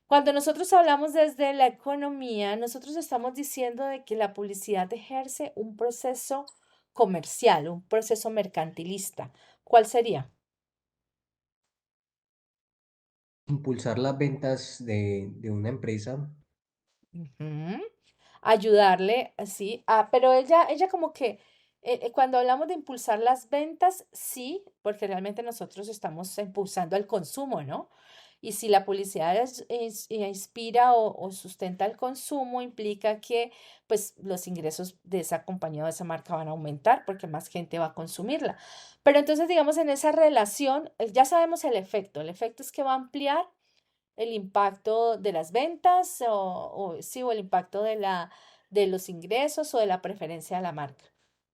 Cuando nosotros hablamos desde la economía, nosotros estamos diciendo de que la publicidad ejerce un proceso comercial, un proceso mercantilista. ¿Cuál sería? Impulsar las ventas de una empresa. Ujú. Ayudarle, sí, pero ella como que cuando hablamos de impulsar las ventas, sí, porque realmente nosotros estamos impulsando el consumo, ¿no? Y si la publicidad inspira o sustenta el consumo, implica que pues los ingresos de esa compañía o de esa marca van a aumentar porque más gente va a consumirla. Pero entonces, digamos, en esa relación, ya sabemos el efecto. El efecto es que va a ampliar el impacto de las ventas sí, o el impacto de los ingresos o de la preferencia de la marca.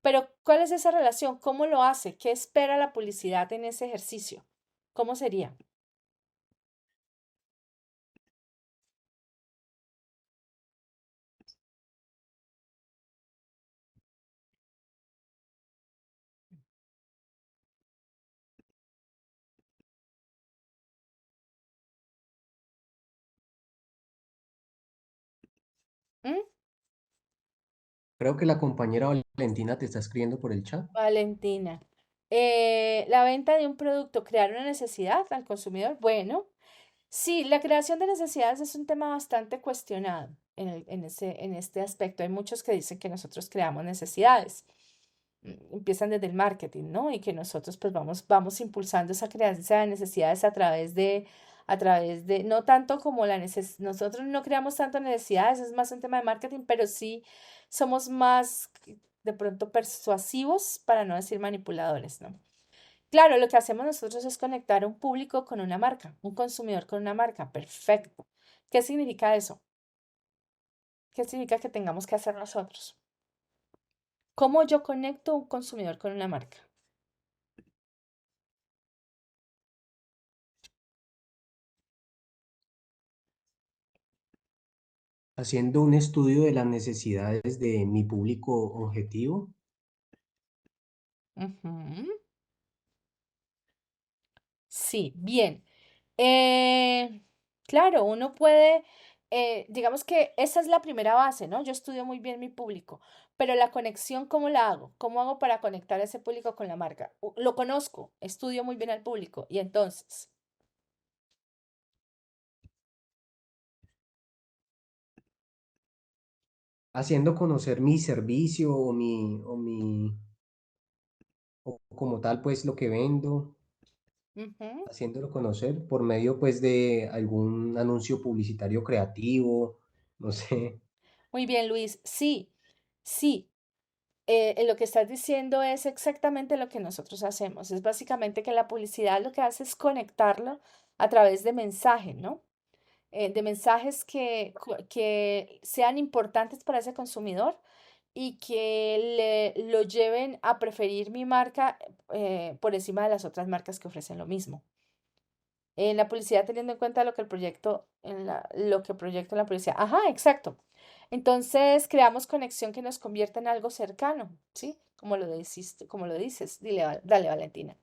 Pero, ¿cuál es esa relación? ¿Cómo lo hace? ¿Qué espera la publicidad en ese ejercicio? ¿Cómo sería? ¿Mm? Creo que la compañera Valentina te está escribiendo por el chat. Valentina. La venta de un producto, crear una necesidad al consumidor. Bueno, sí, la creación de necesidades es un tema bastante cuestionado en este aspecto. Hay muchos que dicen que nosotros creamos necesidades. Empiezan desde el marketing, ¿no? Y que nosotros pues vamos impulsando esa creación de necesidades a través de, no tanto como nosotros no creamos tanto necesidades, es más un tema de marketing, pero sí somos más de pronto persuasivos, para no decir manipuladores, ¿no? Claro, lo que hacemos nosotros es conectar a un público con una marca, un consumidor con una marca. Perfecto. ¿Qué significa eso? ¿Qué significa que tengamos que hacer nosotros? ¿Cómo yo conecto a un consumidor con una marca? Haciendo un estudio de las necesidades de mi público objetivo. Ujú. Sí, bien. Eh, claro, uno puede, digamos que esa es la primera base, ¿no? Yo estudio muy bien mi público, pero la conexión, ¿cómo la hago? ¿Cómo hago para conectar a ese público con la marca? Lo conozco, estudio muy bien al público y entonces, Haciendo conocer mi servicio o como tal, pues lo que vendo. Ujú. haciéndolo conocer por medio pues de algún anuncio publicitario creativo, no sé. Muy bien, Luis. Sí, sí. Lo que estás diciendo es exactamente lo que nosotros hacemos. Es básicamente que la publicidad lo que hace es conectarlo a través de mensajes, ¿no? De mensajes que sean importantes para ese consumidor y que lo lleven a preferir mi marca por encima de las otras marcas que ofrecen lo mismo. En la publicidad teniendo en cuenta lo que el proyecto, lo que proyecta la publicidad. Ajá, exacto. Entonces creamos conexión que nos convierta en algo cercano, ¿sí? Como lo dices. Dile, dale, Valentina,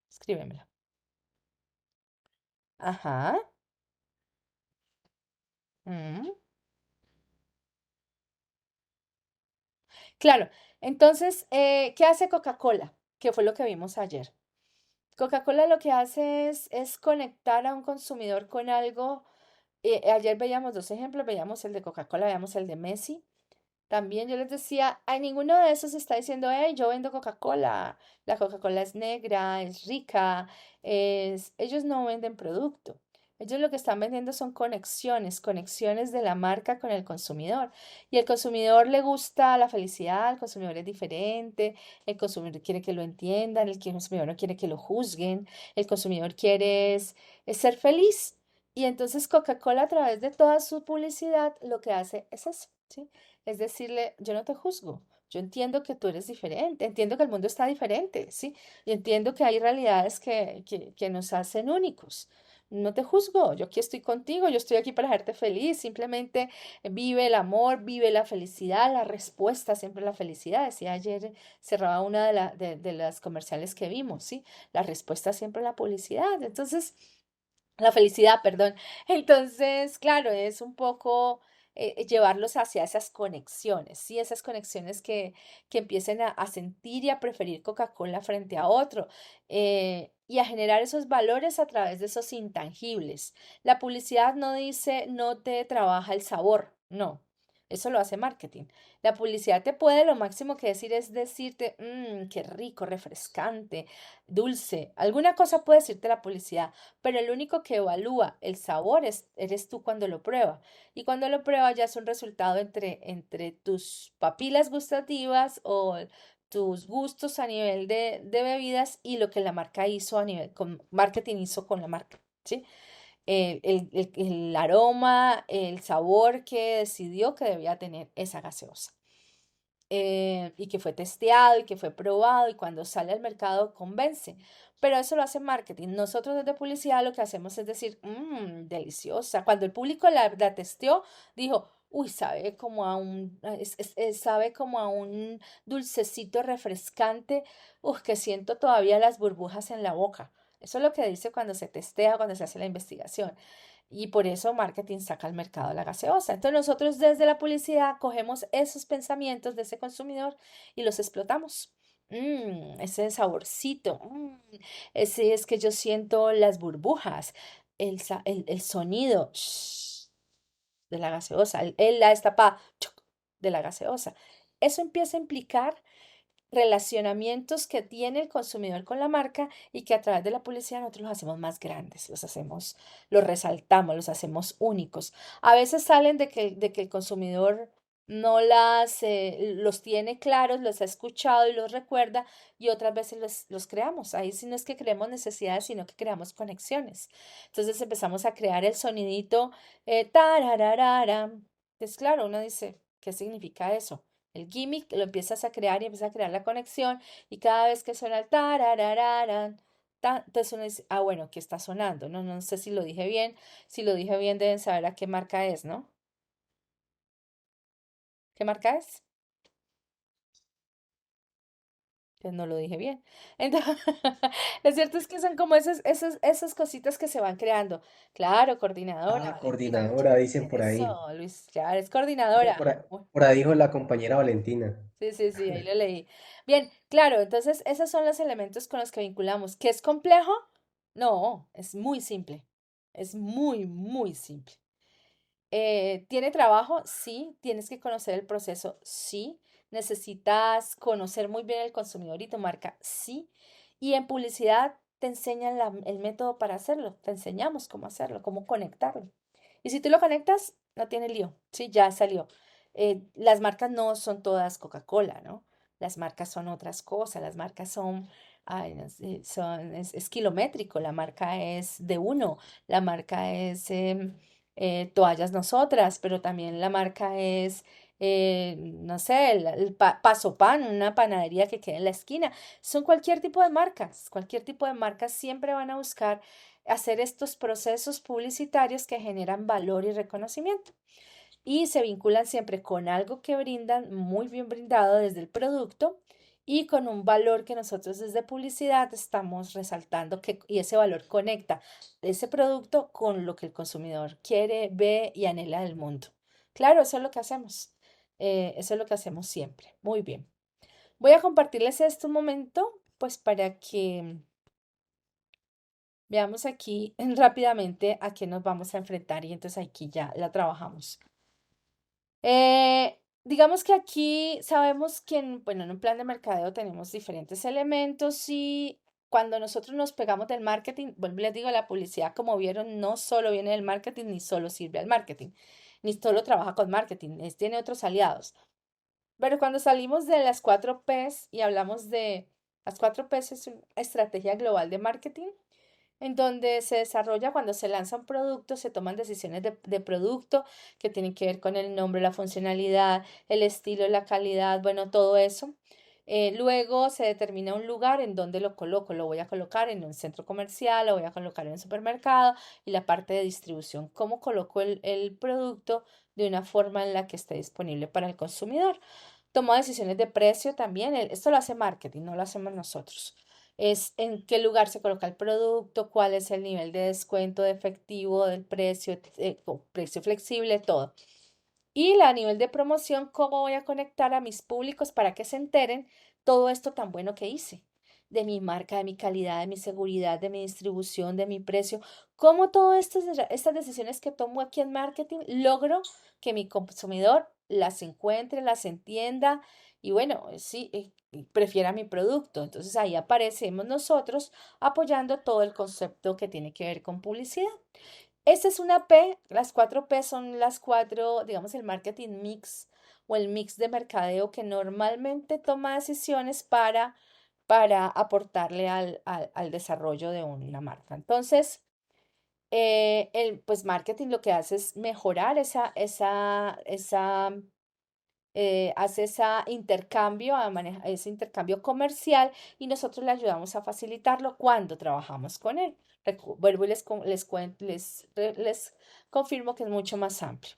escríbemelo. Ajá. mm, Claro. Entonces, ¿qué hace Coca-Cola? Que fue lo que vimos ayer. Coca-Cola lo que hace es conectar a un consumidor con algo. Ayer veíamos dos ejemplos, veíamos el de Coca-Cola, veíamos el de Messi. También yo les decía, a ninguno de esos está diciendo, hey, yo vendo Coca-Cola, la Coca-Cola es negra, es rica, ellos no venden producto. Ellos lo que están vendiendo son conexiones, conexiones de la marca con el consumidor. Y el consumidor le gusta la felicidad, el consumidor es diferente, el consumidor quiere que lo entiendan, consumidor no quiere que lo juzguen, el consumidor quiere es ser feliz. Y entonces Coca-Cola a través de toda su publicidad lo que hace es eso, ¿sí? Es decirle, yo no te juzgo, yo entiendo que tú eres diferente, entiendo que el mundo está diferente, ¿sí? Y entiendo que hay realidades que nos hacen únicos. No te juzgo, yo aquí estoy contigo, yo estoy aquí para hacerte feliz, simplemente vive el amor, vive la felicidad, la respuesta siempre es la felicidad. Decía ayer, cerraba una de las comerciales que vimos, ¿sí? La respuesta siempre es la publicidad. Entonces, la felicidad, perdón. Entonces, claro, es un poco llevarlos hacia esas conexiones, ¿sí? Esas conexiones que empiecen a sentir y a preferir Coca-Cola frente a otro y a generar esos valores a través de esos intangibles. La publicidad no dice no te trabaja el sabor, no. Eso lo hace marketing. La publicidad te puede lo máximo que decir es decirte, mmm, qué rico, refrescante, dulce. Alguna cosa puede decirte la publicidad, pero el único que evalúa el sabor eres tú cuando lo pruebas. Y cuando lo pruebas ya es un resultado entre tus papilas gustativas o tus gustos a nivel de bebidas y lo que la marca hizo a nivel, con marketing hizo con la marca, ¿sí? El aroma, el sabor que decidió que debía tener esa gaseosa y que fue testeado y que fue probado y cuando sale al mercado convence. Pero eso lo hace marketing. Nosotros desde publicidad lo que hacemos es decir, mmm, deliciosa. Cuando el público la testeó, dijo, uy, sabe como a sabe como a un dulcecito refrescante, que siento todavía las burbujas en la boca. Eso es lo que dice cuando se testea, cuando se hace la investigación. Y por eso marketing saca al mercado la gaseosa. Entonces nosotros desde la publicidad cogemos esos pensamientos de ese consumidor y los explotamos. Ese saborcito, ese es que yo siento las burbujas, el sonido de la gaseosa, la destapada de la gaseosa. Eso empieza a implicar relacionamientos que tiene el consumidor con la marca y que a través de la publicidad nosotros los hacemos más grandes, los resaltamos, los hacemos únicos. A veces salen de que el consumidor no los tiene claros, los ha escuchado y los recuerda y otras veces los creamos. Ahí sí no es que creemos necesidades, sino que creamos conexiones. Entonces empezamos a crear el sonidito tararararam. Entonces, claro, uno dice, ¿qué significa eso? El gimmick lo empiezas a crear y empiezas a crear la conexión y cada vez que suena el tararararan, entonces uno dice, ah, bueno, ¿qué está sonando? No, no sé si lo dije bien. Si lo dije bien, deben saber a qué marca es, ¿no? ¿Qué marca es? Pues no lo dije bien. Entonces, lo cierto es que son como esas cositas que se van creando. Claro, coordinadora, Ah, Valentina, muchas coordinadora, dicen por eso, ahí. Luis, claro, es No, coordinadora. por ahí dijo la compañera Valentina. Sí, sí, sí, ahí lo leí. Bien, claro, entonces esos son los elementos con los que vinculamos. ¿Qué es complejo? No, es muy simple. Es muy, muy simple. ¿Tiene trabajo? Sí. ¿Tienes que conocer el proceso? Sí. necesitas conocer muy bien el consumidor y tu marca, sí. Y en publicidad te enseñan el método para hacerlo, te enseñamos cómo hacerlo, cómo conectarlo. Y si tú lo conectas, no tiene lío, sí, ya salió. Las marcas no son todas Coca-Cola, ¿no? Las marcas son otras cosas, las marcas son, ay, no sé, es kilométrico, la marca es de uno, la marca es toallas nosotras, pero también la marca es, no sé, Paso Pan, una panadería que queda en la esquina. Son cualquier tipo de marcas siempre van a buscar hacer estos procesos publicitarios que generan valor y reconocimiento y se vinculan siempre con algo que brindan muy bien brindado desde el producto y con un valor que nosotros desde publicidad estamos resaltando y ese valor conecta ese producto con lo que el consumidor quiere, ve y anhela del mundo. Claro, eso es lo que hacemos. Eso es lo que hacemos siempre. Muy bien. Voy a compartirles esto un momento, pues para que veamos aquí rápidamente a qué nos vamos a enfrentar y entonces aquí ya la trabajamos. Digamos que aquí sabemos que bueno, en un plan de mercadeo tenemos diferentes elementos y cuando nosotros nos pegamos del marketing, vuelvo y les digo, la publicidad, como vieron, no solo viene del marketing, ni solo sirve al marketing, ni solo trabaja con marketing, tiene otros aliados. Pero cuando salimos de las 4Ps y hablamos de las 4Ps, es una estrategia global de marketing en donde se desarrolla cuando se lanza un producto, se toman decisiones de producto que tienen que ver con el nombre, la funcionalidad, el estilo, la calidad, bueno, todo eso. Luego se determina un lugar en donde lo coloco. Lo voy a colocar en un centro comercial, lo voy a colocar en un supermercado y la parte de distribución, cómo coloco el producto de una forma en la que esté disponible para el consumidor. Toma decisiones de precio también. Esto lo hace marketing, no lo hacemos nosotros. Es en qué lugar se coloca el producto, cuál es el nivel de descuento, de efectivo, del precio, precio flexible, todo. Y a nivel de promoción, cómo voy a conectar a mis públicos para que se enteren todo esto tan bueno que hice, de mi marca, de mi calidad, de mi seguridad, de mi distribución, de mi precio, cómo todas estas decisiones que tomo aquí en marketing logro que mi consumidor las encuentre, las entienda y bueno, sí, prefiera mi producto. Entonces ahí aparecemos nosotros apoyando todo el concepto que tiene que ver con publicidad. Esta es una P, las 4P son las cuatro, digamos, el marketing mix o el mix de mercadeo que normalmente toma decisiones para aportarle al desarrollo de una marca. Entonces, pues marketing lo que hace es mejorar hace ese intercambio comercial y nosotros le ayudamos a facilitarlo cuando trabajamos con él. Vuelvo y les confirmo que es mucho más amplio.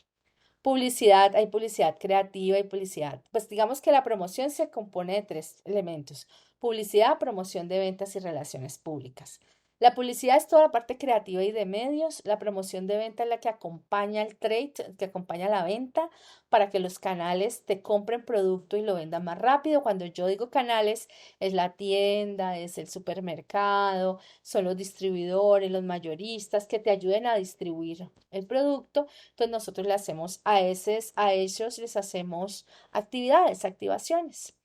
Publicidad, hay publicidad creativa y publicidad. Pues digamos que la promoción se compone de tres elementos: publicidad, promoción de ventas y relaciones públicas. La publicidad es toda la parte creativa y de medios. La promoción de venta es la que acompaña el trade, que acompaña la venta para que los canales te compren producto y lo vendan más rápido. Cuando yo digo canales, es la tienda, es el supermercado, son los distribuidores, los mayoristas que te ayuden a distribuir el producto. Entonces nosotros le hacemos a ellos les hacemos activaciones.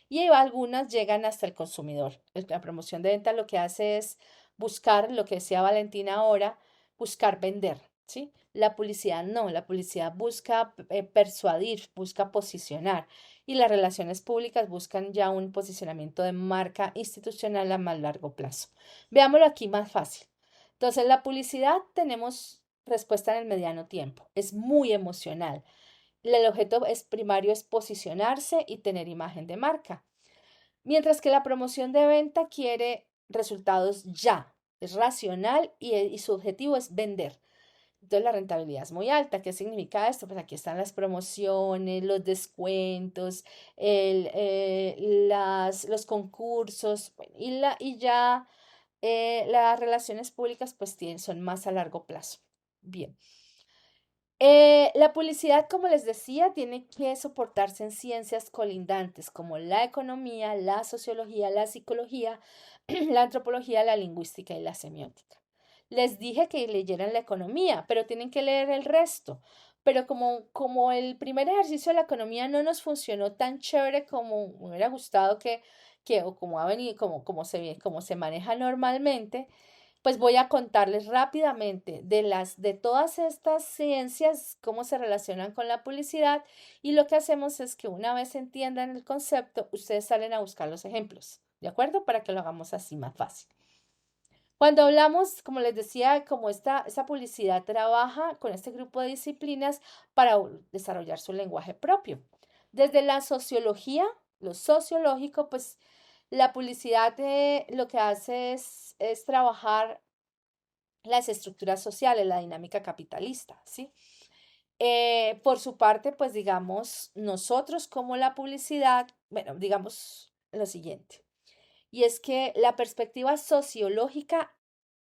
Y algunas llegan hasta el consumidor. La promoción de venta lo que hace es buscar, lo que decía Valentina ahora, buscar vender, ¿sí? La publicidad no, la publicidad busca persuadir, busca posicionar. Y las relaciones públicas buscan ya un posicionamiento de marca institucional a más largo plazo. Veámoslo aquí más fácil. Entonces, la publicidad tenemos respuesta en el mediano tiempo. Es muy emocional. El objeto primario es posicionarse y tener imagen de marca. Mientras que la promoción de venta quiere resultados ya. Es racional y su objetivo es vender. Entonces la rentabilidad es muy alta. ¿Qué significa esto? Pues aquí están las promociones, los descuentos, los concursos, bueno, y ya las relaciones públicas pues son más a largo plazo. Bien. La publicidad, como les decía, tiene que soportarse en ciencias colindantes como la economía, la sociología, la psicología, la antropología, la lingüística y la semiótica. Les dije que leyeran la economía, pero tienen que leer el resto, pero como el primer ejercicio de la economía no nos funcionó tan chévere como me hubiera gustado o como ha venido, como se maneja normalmente, pues voy a contarles rápidamente de todas estas ciencias, cómo se relacionan con la publicidad, y lo que hacemos es que una vez entiendan el concepto, ustedes salen a buscar los ejemplos, ¿de acuerdo? Para que lo hagamos así más fácil. Cuando hablamos, como les decía, como esta publicidad trabaja con este grupo de disciplinas para desarrollar su lenguaje propio. Desde la sociología, lo sociológico, pues la publicidad lo que hace es trabajar las estructuras sociales, la dinámica capitalista, ¿sí? Por su parte, pues digamos, nosotros como la publicidad, bueno, digamos lo siguiente, y es que la perspectiva sociológica,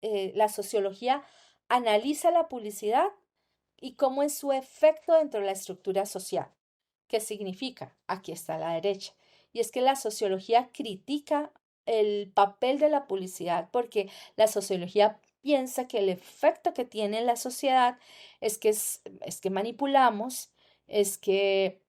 la sociología analiza la publicidad y cómo es su efecto dentro de la estructura social. ¿Qué significa? Aquí está a la derecha. Y es que la sociología critica el papel de la publicidad porque la sociología piensa que el efecto que tiene en la sociedad es que manipulamos, es que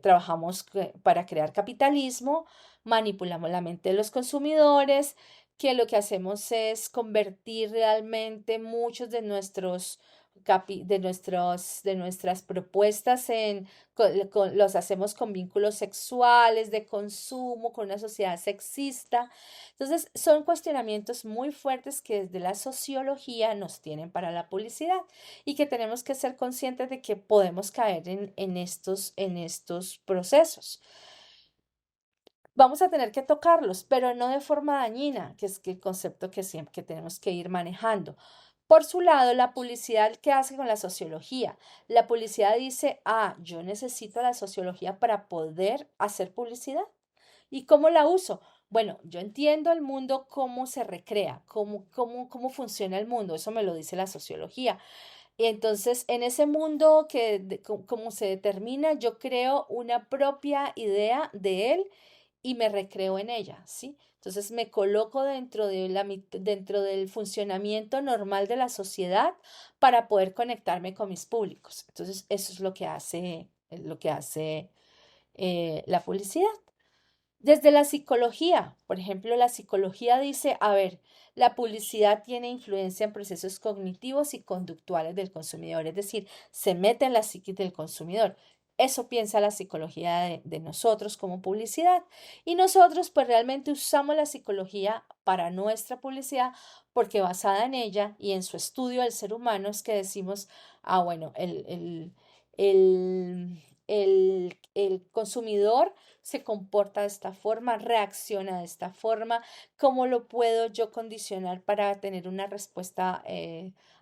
trabajamos para crear capitalismo, manipulamos la mente de los consumidores, que lo que hacemos es convertir realmente muchos de de nuestras propuestas los hacemos con vínculos sexuales, de consumo, con una sociedad sexista. Entonces, son cuestionamientos muy fuertes que desde la sociología nos tienen para la publicidad y que tenemos que ser conscientes de que podemos caer en estos procesos. Vamos a tener que tocarlos, pero no de forma dañina, que es el concepto que siempre que tenemos que ir manejando. Por su lado, la publicidad, ¿qué hace con la sociología? La publicidad dice, yo necesito la sociología para poder hacer publicidad. ¿Y cómo la uso? Bueno, yo entiendo el mundo, cómo se recrea, cómo funciona el mundo, eso me lo dice la sociología. Y entonces, en ese mundo como se determina, yo creo una propia idea de él y me recreo en ella, ¿sí? Entonces me coloco dentro del funcionamiento normal de la sociedad para poder conectarme con mis públicos. Entonces, eso es lo que hace la publicidad. Desde la psicología, por ejemplo, la psicología dice, a ver, la publicidad tiene influencia en procesos cognitivos y conductuales del consumidor, es decir, se mete en la psiquis del consumidor. Eso piensa la psicología de nosotros como publicidad. Y nosotros pues realmente usamos la psicología para nuestra publicidad porque basada en ella y en su estudio del ser humano es que decimos, bueno, el consumidor se comporta de esta forma, reacciona de esta forma, cómo lo puedo yo condicionar para tener una respuesta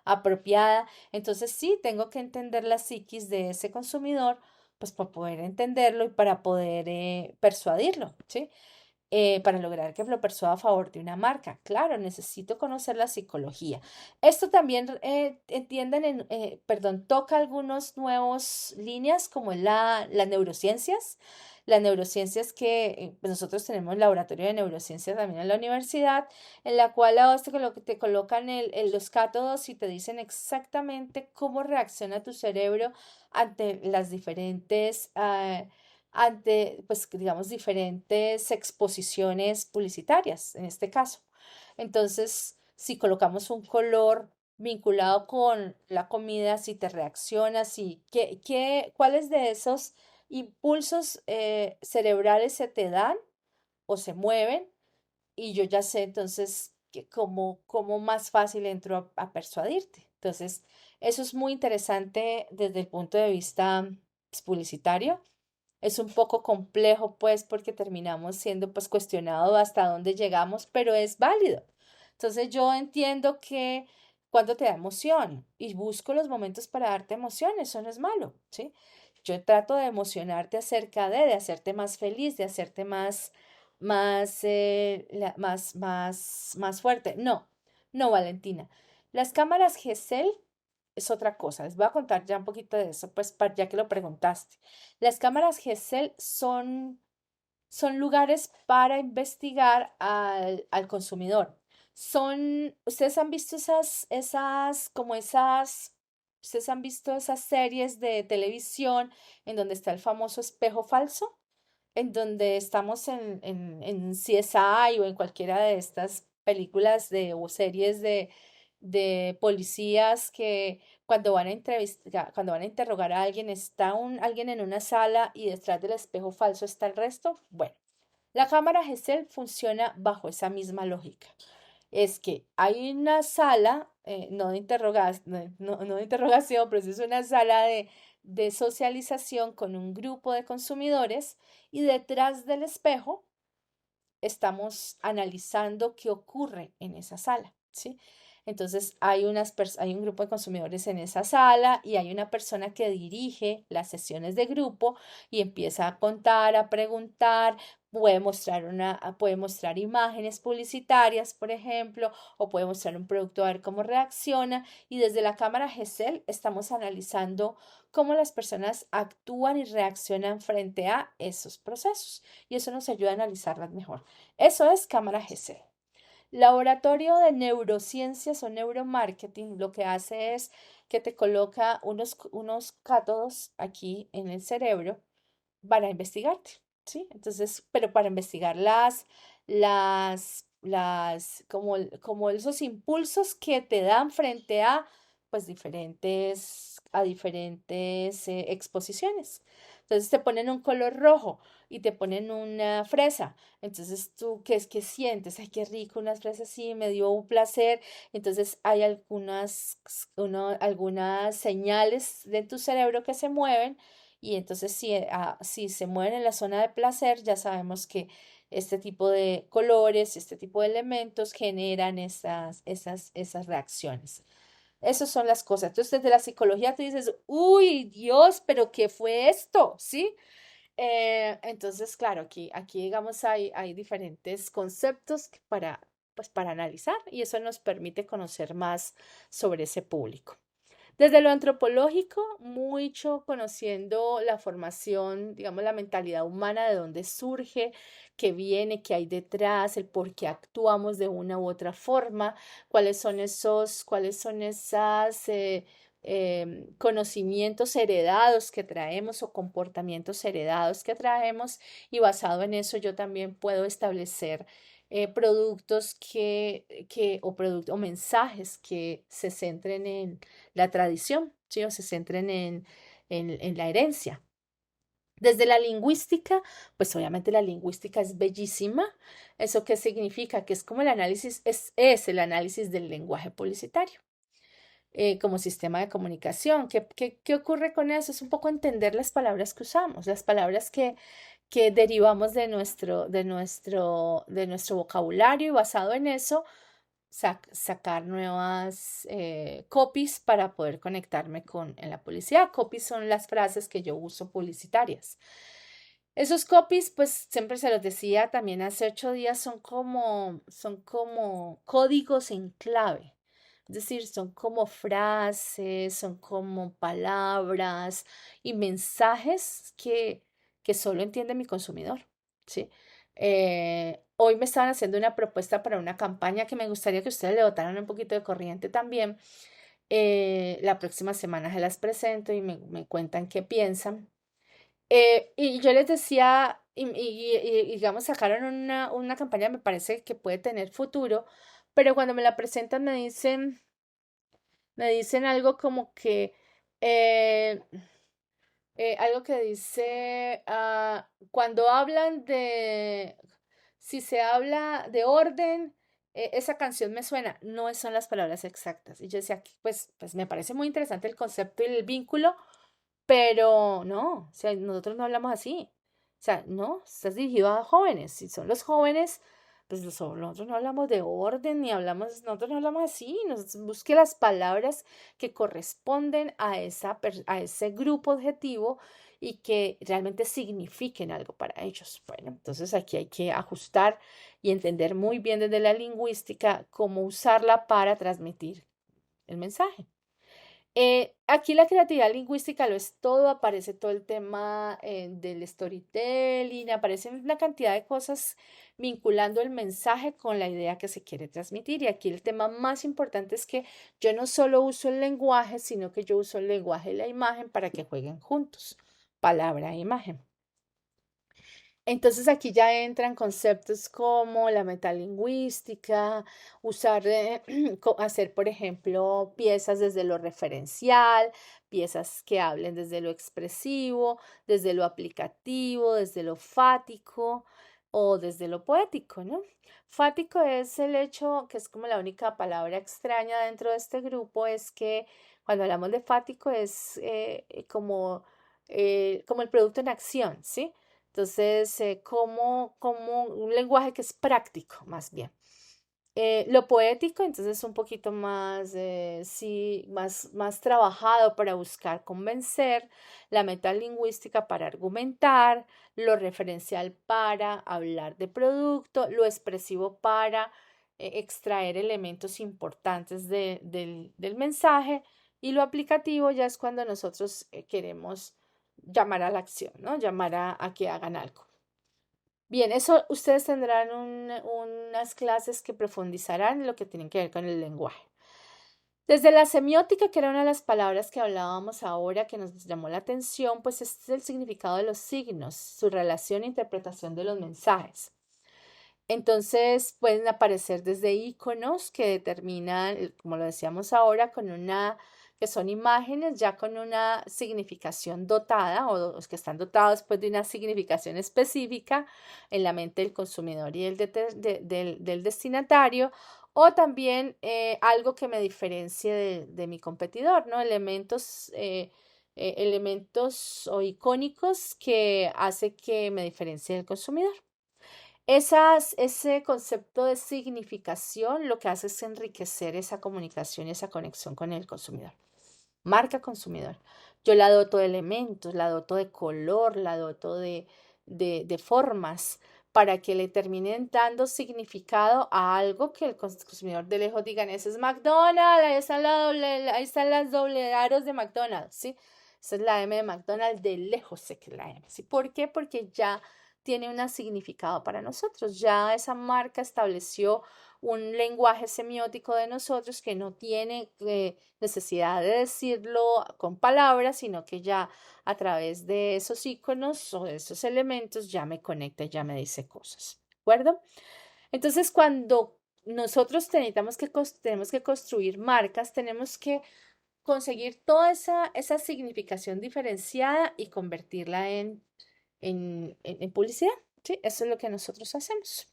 apropiada. Entonces sí, tengo que entender la psiquis de ese consumidor, pues para poder entenderlo y para poder persuadirlo, ¿sí? Para lograr que lo persuada a favor de una marca. Claro, necesito conocer la psicología. Esto también, toca algunos nuevos líneas como es las neurociencias. Las neurociencias que pues nosotros tenemos laboratorio de neurociencias también en la universidad, en la cual a vos te colocan los cátodos y te dicen exactamente cómo reacciona tu cerebro ante las diferentes pues, digamos, diferentes exposiciones publicitarias, en este caso. Entonces, si colocamos un color vinculado con la comida, si te reaccionas, ¿cuáles de esos impulsos cerebrales se te dan o se mueven? Y yo ya sé entonces cómo más fácil entro a persuadirte. Entonces, eso es muy interesante desde el punto de vista pues, publicitario. Es un poco complejo, pues, porque terminamos siendo, pues, cuestionado hasta dónde llegamos, pero es válido. Entonces, yo entiendo que cuando te da emoción y busco los momentos para darte emoción, eso no es malo, ¿sí? Yo trato de emocionarte acerca de hacerte más feliz, de hacerte más fuerte. No, no, Valentina. Las cámaras Gesell es otra cosa. Les voy a contar ya un poquito de eso, pues ya que lo preguntaste. Las cámaras Gesell son lugares para investigar al consumidor. Ustedes han visto como esas ¿Ustedes han visto esas series de televisión en donde está el famoso espejo falso? En donde estamos en CSI o en cualquiera de estas películas o series de policías que cuando van a entrevistar, cuando van a interrogar a alguien, está alguien en una sala y detrás del espejo falso está el resto. Bueno, la cámara GESEL funciona bajo esa misma lógica. Es que hay una sala, no de interrogación, pero sí es una sala de socialización con un grupo de consumidores y detrás del espejo estamos analizando qué ocurre en esa sala, ¿sí? Entonces hay un grupo de consumidores en esa sala y hay una persona que dirige las sesiones de grupo y empieza a contar, a preguntar, puede mostrar imágenes publicitarias, por ejemplo, o puede mostrar un producto a ver cómo reacciona y desde la cámara GESEL estamos analizando cómo las personas actúan y reaccionan frente a esos procesos y eso nos ayuda a analizarlas mejor. Eso es cámara GESEL. Laboratorio de neurociencias o neuromarketing lo que hace es que te coloca unos cátodos aquí en el cerebro para investigarte, ¿sí? Entonces, pero para investigar como esos impulsos que te dan frente a, pues, diferentes exposiciones. Entonces te ponen un color rojo y te ponen una fresa. Entonces tú, ¿qué es que sientes? Ay, qué rico, unas fresas sí, me dio un placer. Entonces hay algunas señales de tu cerebro que se mueven y entonces si se mueven en la zona de placer, ya sabemos que este tipo de colores, este tipo de elementos generan esas reacciones. Esas son las cosas. Entonces, desde la psicología tú dices, uy, Dios, pero ¿qué fue esto? ¿Sí? Entonces, claro, aquí digamos hay diferentes conceptos pues, para analizar y eso nos permite conocer más sobre ese público. Desde lo antropológico, mucho conociendo la formación, digamos, la mentalidad humana, de dónde surge, qué viene, qué hay detrás, el por qué actuamos de una u otra forma, cuáles son esas conocimientos heredados que traemos o comportamientos heredados que traemos y basado en eso yo también puedo establecer productos o mensajes que se centren en la tradición, ¿sí? O se centren en la herencia. Desde la lingüística, pues obviamente la lingüística es bellísima. ¿Eso qué significa? Que es como el análisis, es el análisis del lenguaje publicitario como sistema de comunicación. ¿Qué ocurre con eso? Es un poco entender las palabras que usamos, las palabras que derivamos de nuestro vocabulario y basado en eso sacar nuevas copies para poder conectarme en la publicidad. Copies son las frases que yo uso publicitarias. Esos copies, pues siempre se los decía también hace 8 días, son como códigos en clave. Es decir, son como frases, son como palabras y mensajes que solo entiende mi consumidor, ¿sí? Hoy me estaban haciendo una propuesta para una campaña que me gustaría que ustedes le botaran un poquito de corriente también. La próxima semana se las presento y me cuentan qué piensan. Y yo les decía, digamos, sacaron una campaña, me parece que puede tener futuro, pero cuando me la presentan me dicen algo como que, eh, algo que dice, cuando hablan si se habla de orden, esa canción me suena, no son las palabras exactas. Y yo decía, pues me parece muy interesante el concepto y el vínculo, pero no, o sea, nosotros no hablamos así. O sea, no, estás dirigido a jóvenes. Si son los jóvenes, pues nosotros no hablamos de orden ni nosotros no hablamos así. Busque las palabras que corresponden a ese grupo objetivo y que realmente signifiquen algo para ellos. Bueno, entonces aquí hay que ajustar y entender muy bien desde la lingüística cómo usarla para transmitir el mensaje. Aquí la creatividad lingüística lo es todo, aparece todo el tema del storytelling, aparece una cantidad de cosas vinculando el mensaje con la idea que se quiere transmitir. Y aquí el tema más importante es que yo no solo uso el lenguaje, sino que yo uso el lenguaje y la imagen para que jueguen juntos, palabra e imagen. Entonces aquí ya entran conceptos como la metalingüística, usar, hacer, por ejemplo, piezas desde lo referencial, piezas que hablen desde lo expresivo, desde lo aplicativo, desde lo fático o desde lo poético, ¿no? Fático es el hecho, que es como la única palabra extraña dentro de este grupo, es que cuando hablamos de fático es como el producto en acción, ¿sí? Entonces, como un lenguaje que es práctico, más bien. Lo poético, entonces, un poquito más, sí, más trabajado para buscar convencer, la metalingüística para argumentar, lo referencial para hablar de producto, lo expresivo para extraer elementos importantes del mensaje, y lo aplicativo ya es cuando nosotros queremos llamar a la acción, ¿no? Llamar a que hagan algo. Bien, eso ustedes tendrán unas clases que profundizarán en lo que tienen que ver con el lenguaje. Desde la semiótica, que era una de las palabras que hablábamos ahora, que nos llamó la atención, pues este es el significado de los signos, su relación e interpretación de los mensajes. Entonces pueden aparecer desde iconos que determinan, como lo decíamos ahora, que son imágenes ya con una significación dotada, o los que están dotados pues de una significación específica en la mente del consumidor y del destinatario, o también algo que me diferencie de mi competidor, ¿no? Elementos o icónicos que hace que me diferencie del consumidor. Ese concepto de significación lo que hace es enriquecer esa comunicación y esa conexión con el consumidor. Marca consumidor. Yo la doto de elementos, la doto de color, la doto de formas para que le terminen dando significado a algo que el consumidor de lejos digan, ese es McDonald's, ahí están las doble aros de McDonald's, ¿sí? Esa es la M de McDonald's, de lejos sé que es la M, ¿sí? ¿Por qué? Porque ya tiene un significado para nosotros. Ya esa marca estableció un lenguaje semiótico de nosotros que no tiene necesidad de decirlo con palabras, sino que ya a través de esos iconos o de esos elementos ya me conecta, ya me dice cosas. ¿De acuerdo? Entonces, cuando nosotros tenemos que construir marcas, tenemos que conseguir toda esa significación diferenciada y convertirla en publicidad. ¿Sí? Eso es lo que nosotros hacemos.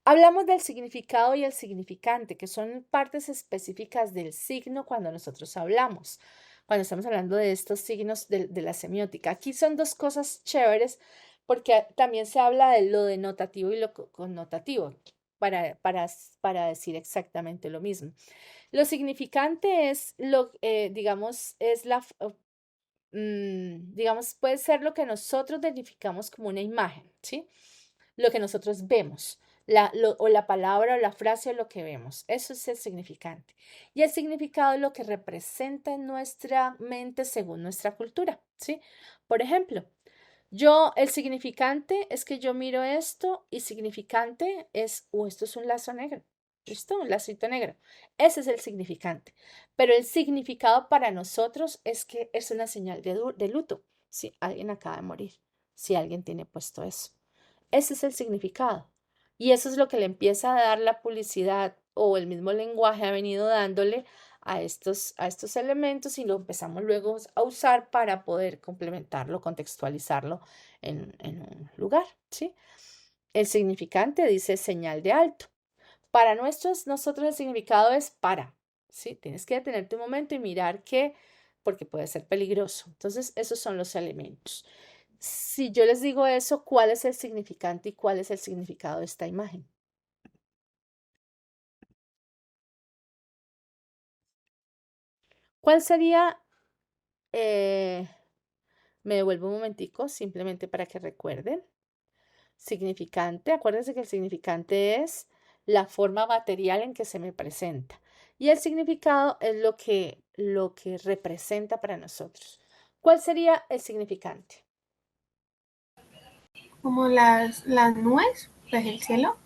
Hablamos del significado y el significante, que son partes específicas del signo cuando nosotros hablamos, cuando estamos hablando de estos signos de la semiótica. Aquí son dos cosas chéveres porque también se habla de lo denotativo y lo connotativo para decir exactamente lo mismo. Lo significante es digamos, digamos, puede ser lo que nosotros identificamos como una imagen, ¿sí? Lo que nosotros vemos, o la palabra o la frase o lo que vemos. Eso es el significante. Y el significado es lo que representa en nuestra mente según nuestra cultura, ¿sí? Por ejemplo, el significante es que yo miro esto y significante es, esto es un lazo negro. ¿Listo? Un lacito negro. Ese es el significante. Pero el significado para nosotros es que es una señal de luto. Si alguien acaba de morir, si alguien tiene puesto eso. Ese es el significado. Y eso es lo que le empieza a dar la publicidad o el mismo lenguaje ha venido dándole a estos elementos, y lo empezamos luego a usar para poder complementarlo, contextualizarlo en un lugar, ¿sí? El significante dice señal de alto. Para nosotros el significado es para, ¿sí? Tienes que detenerte un momento y mirar qué, porque puede ser peligroso. Entonces, esos son los elementos. Si yo les digo eso, ¿cuál es el significante y cuál es el significado de esta imagen? ¿Cuál sería? Me devuelvo un momentico, simplemente para que recuerden. Significante, acuérdense que el significante es la forma material en que se me presenta. Y el significado es lo que representa para nosotros. ¿Cuál sería el significante? Como las nubes, pues el cielo,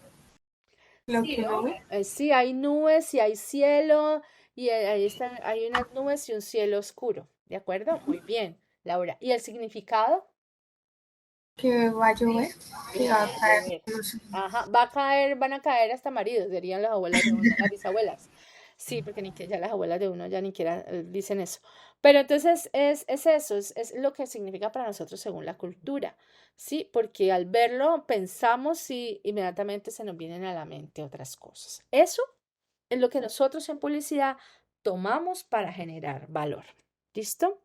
lo que uno ve. Sí, hay nubes y hay cielo, y ahí están, hay unas nubes y un cielo oscuro. ¿De acuerdo? Muy bien, Laura. ¿Y el significado? Que va a llover, que va Va a a caer, llover. no sé. Ajá, van a caer hasta maridos, dirían las abuelas de uno, las bisabuelas. Sí, porque ni que ya las abuelas de uno ya ni siquiera dicen eso. Pero entonces es eso, es lo que significa para nosotros según la cultura, ¿sí? Porque al verlo pensamos y inmediatamente se nos vienen a la mente otras cosas. Eso es lo que nosotros en publicidad tomamos para generar valor. ¿Listo?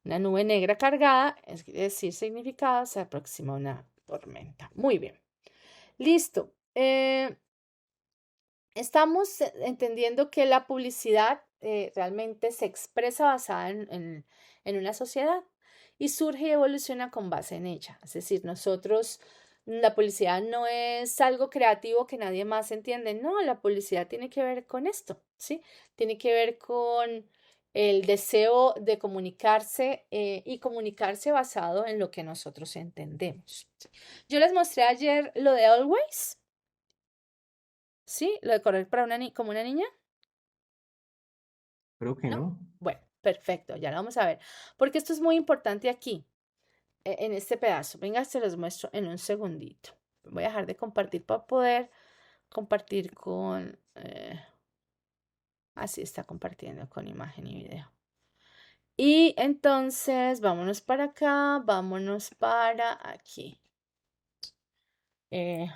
Una nube negra cargada, es decir, significado, se aproxima una tormenta. Muy bien. Listo. Estamos entendiendo que la publicidad realmente se expresa basada en una sociedad y surge y evoluciona con base en ella. Es decir, nosotros, la publicidad no es algo creativo que nadie más entiende. No, la publicidad tiene que ver con esto, ¿sí? Tiene que ver con el deseo de comunicarse y comunicarse basado en lo que nosotros entendemos. Yo les mostré ayer lo de Always. ¿Sí? ¿Lo de correr para como una niña? Creo que ¿No? no. Bueno, perfecto, ya lo vamos a ver. Porque esto es muy importante aquí, en este pedazo. Venga, se los muestro en un segundito. Voy a dejar de compartir para poder compartir con... así está compartiendo con imagen y video. Y entonces, vámonos para acá, vámonos para aquí. Eh,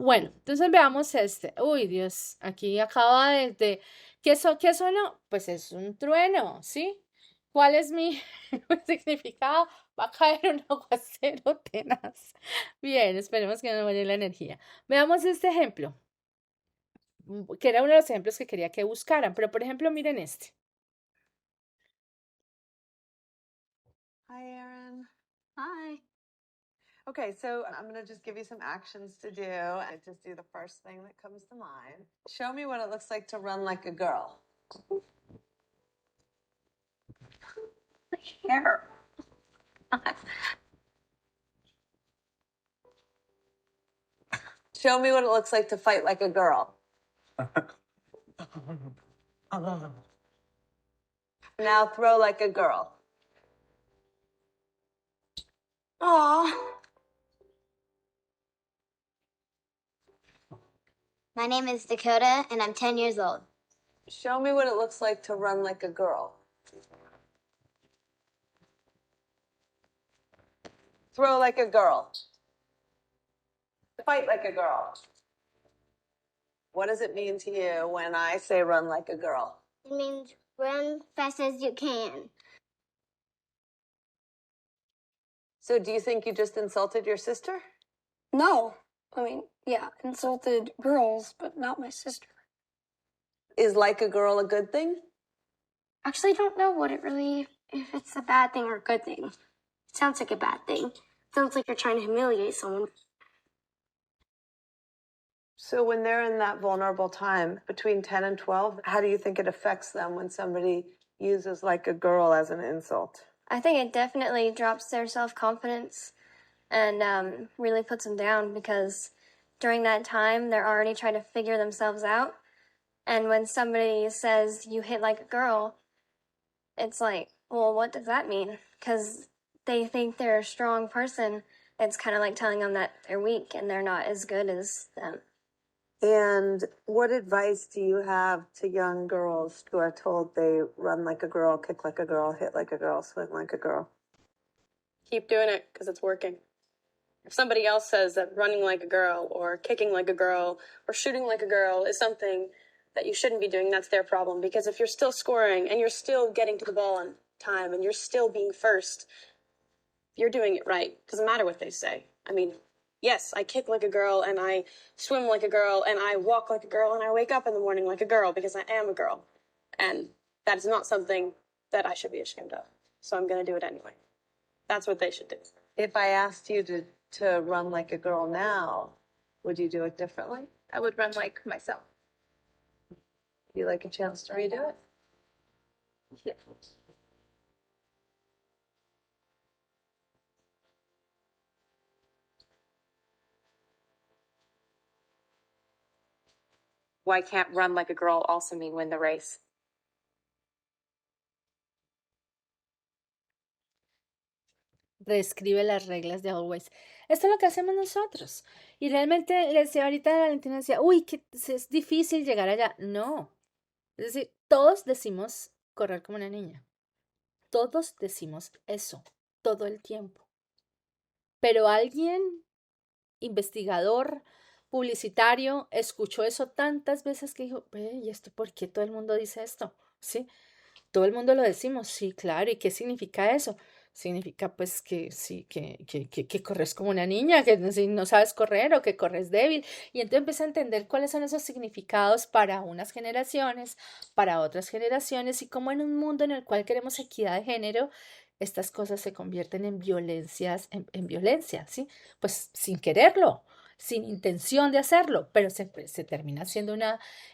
Bueno, entonces veamos este. Uy, Dios, aquí acaba de... ¿Qué sonó? Pues es un trueno, ¿sí? ¿Cuál es mi significado? Va a caer un aguacero tenaz. Bien, esperemos que no vaya la energía. Veamos este ejemplo, que era uno de los ejemplos que quería que buscaran, pero por ejemplo, miren este. Hi, Erin. Hi. Okay, so I'm going to just give you some actions to do. I just do the first thing that comes to mind. Show me what it looks like to run like a girl. Hair. Show me what it looks like to fight like a girl. Now throw like a girl. Aw. My name is Dakota, and I'm 10 years old. Show me what it looks like to run like a girl. Throw like a girl. Fight like a girl. What does it mean to you when I say run like a girl? It means run fast as you can. So do you think you just insulted your sister? No. I mean, yeah, insulted girls, but not my sister. Is like a girl a good thing? Actually, I don't know if it's a bad thing or a good thing. It sounds like a bad thing. It sounds like you're trying to humiliate someone. So when they're in that vulnerable time between 10 and 12, how do you think it affects them when somebody uses like a girl as an insult? I think it definitely drops their self-confidence and really puts them down because during that time, they're already trying to figure themselves out. And when somebody says you hit like a girl, it's like, well, what does that mean? Because they think they're a strong person. It's kind of like telling them that they're weak and they're not as good as them. And what advice do you have to young girls who are told they run like a girl, kick like a girl, hit like a girl, swing like a girl? Keep doing it because it's working. If somebody else says that running like a girl or kicking like a girl or shooting like a girl is something that you shouldn't be doing, that's their problem. Because if you're still scoring and you're still getting to the ball on time and you're still being first, you're doing it right. Doesn't matter what they say. I mean, yes, I kick like a girl and I swim like a girl and I walk like a girl and I wake up in the morning like a girl because I am a girl. And that is not something that I should be ashamed of. So I'm going to do it anyway. That's what they should do. If I asked you to run like a girl now, would you do it differently? I would run like myself. Would you like a chance to redo it? Yeah. Why can't run like a girl also mean win the race? Reescribe las reglas de Always. Esto es lo que hacemos nosotros. Y realmente le decía ahorita a Valentina, decía, uy, que es difícil llegar allá. No. Es decir, todos decimos correr como una niña. Todos decimos eso, todo el tiempo. Pero alguien, investigador, publicitario, escuchó eso tantas veces que dijo, ¿y esto por qué todo el mundo dice esto? ¿Sí? Todo el mundo lo decimos, sí, claro. ¿Y qué significa eso? Significa pues que sí, que corres como una niña, que no sabes correr o que corres débil. Y entonces empieza a entender cuáles son esos significados para unas generaciones, para otras generaciones, y cómo en un mundo en el cual queremos equidad de género, estas cosas se convierten en violencias, en violencia, ¿sí? Pues sin quererlo, sin intención de hacerlo, pero se termina siendo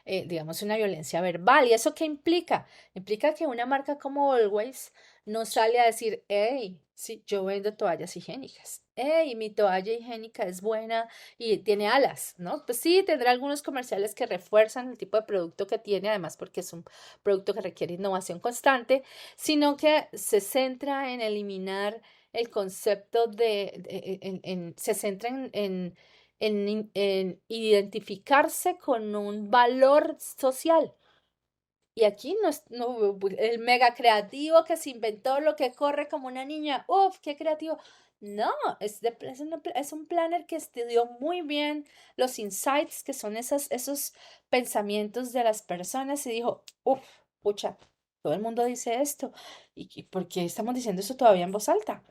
digamos, una violencia verbal. ¿Y eso qué implica? Implica que una marca como Always no sale a decir, hey, sí, yo vendo toallas higiénicas. Hey, mi toalla higiénica es buena y tiene alas, ¿no? Pues sí, tendrá algunos comerciales que refuerzan el tipo de producto que tiene, además porque es un producto que requiere innovación constante, sino que se centra en eliminar el concepto se centra en identificarse con un valor social. Y aquí el mega creativo que se inventó lo que corre como una niña, ¡uf, qué creativo! No, es un planner que estudió muy bien los insights, que son esos pensamientos de las personas, y dijo, ¡uf, pucha! Todo el mundo dice esto. ¿Y por qué estamos diciendo eso todavía en voz alta?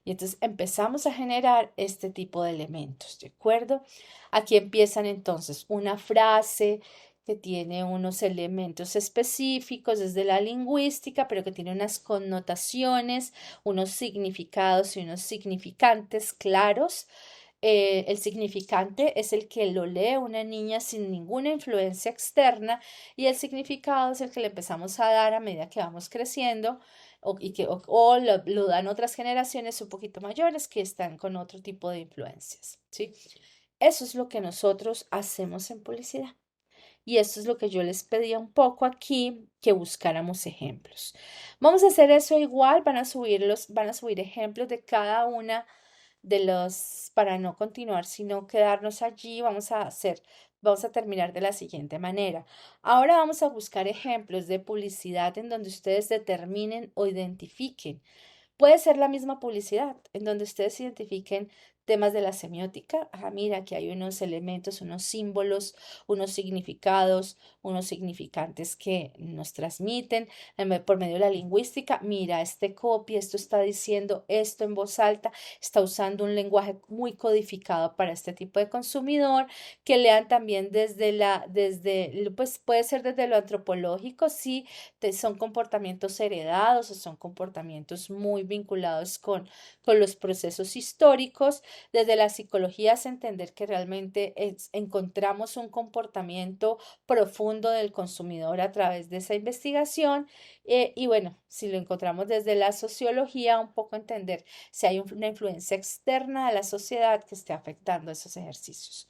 Y entonces empezamos a generar este tipo de elementos, ¿de acuerdo? Aquí empiezan entonces una frase que tiene unos elementos específicos desde la lingüística, pero que tiene unas connotaciones, unos significados y unos significantes claros. El significante es el que lo lee una niña sin ninguna influencia externa, y el significado es el que le empezamos a dar a medida que vamos creciendo o lo dan otras generaciones un poquito mayores que están con otro tipo de influencias, ¿sí? Eso es lo que nosotros hacemos en publicidad. Y esto es lo que yo les pedía un poco aquí, que buscáramos ejemplos. Vamos a hacer eso igual, van a subir ejemplos de cada una de para no continuar, sino quedarnos allí. Vamos a terminar de la siguiente manera. Ahora vamos a buscar ejemplos de publicidad en donde ustedes determinen o identifiquen. Puede ser la misma publicidad, en donde ustedes identifiquen temas de la semiótica. Mira, aquí hay unos elementos, unos símbolos, unos significados, unos significantes que nos transmiten por medio de la lingüística. Mira, copia, esto está diciendo esto en voz alta, está usando un lenguaje muy codificado para este tipo de consumidor. Que lean también pues puede ser desde lo antropológico, sí, son comportamientos heredados o son comportamientos muy vinculados con los procesos históricos. Desde la psicología es entender que realmente encontramos un comportamiento profundo del consumidor a través de esa investigación. Y bueno, si lo encontramos desde la sociología, un poco entender si hay una influencia externa de la sociedad que esté afectando esos ejercicios.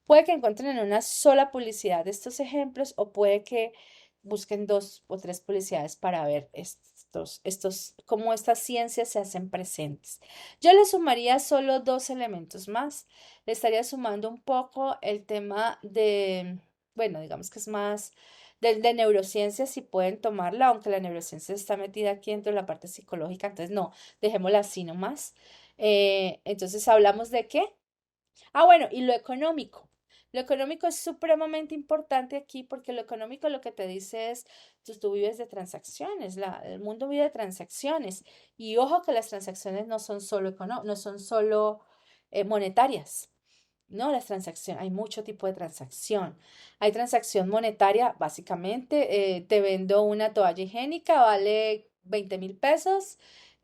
Puede que encuentren en una sola publicidad estos ejemplos, o puede que busquen 2 o 3 publicidades para ver cómo estas ciencias se hacen presentes. Yo le sumaría solo 2 elementos más. Le estaría sumando un poco el tema bueno, digamos que es más de neurociencias, si pueden tomarla, aunque la neurociencia está metida aquí dentro de la parte psicológica, entonces no, dejémosla así nomás. Entonces, ¿hablamos de qué? Bueno, y lo económico. Lo económico es supremamente importante aquí, porque lo económico lo que te dice es, tú vives de transacciones, el mundo vive de transacciones. Y ojo que las transacciones no son solo monetarias. No, las transacciones, hay mucho tipo de transacción. Hay transacción monetaria, básicamente, te vendo una toalla higiénica, vale 20,000 pesos.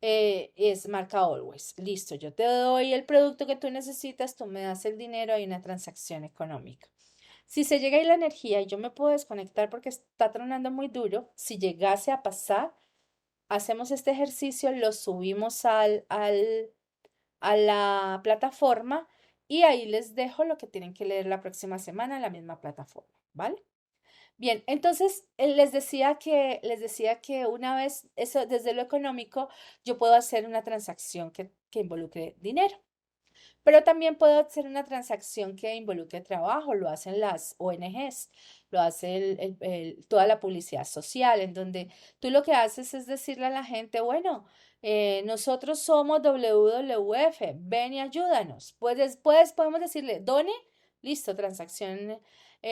es marca Always. Listo, yo te doy el producto que tú necesitas, tú me das el dinero, hay una transacción económica. Si se llega ahí la energía y yo me puedo desconectar porque está tronando muy duro, si llegase a pasar, hacemos este ejercicio, lo subimos a la plataforma y ahí les dejo lo que tienen que leer la próxima semana en la misma plataforma, ¿vale? Bien, entonces les decía que una vez, eso desde lo económico, yo puedo hacer una transacción que involucre dinero. Pero también puedo hacer una transacción que involucre trabajo, lo hacen las ONGs, lo hace toda la publicidad social, en donde tú lo que haces es decirle a la gente, bueno, nosotros somos WWF, ven y ayúdanos. Podemos decirle, done, listo, transacción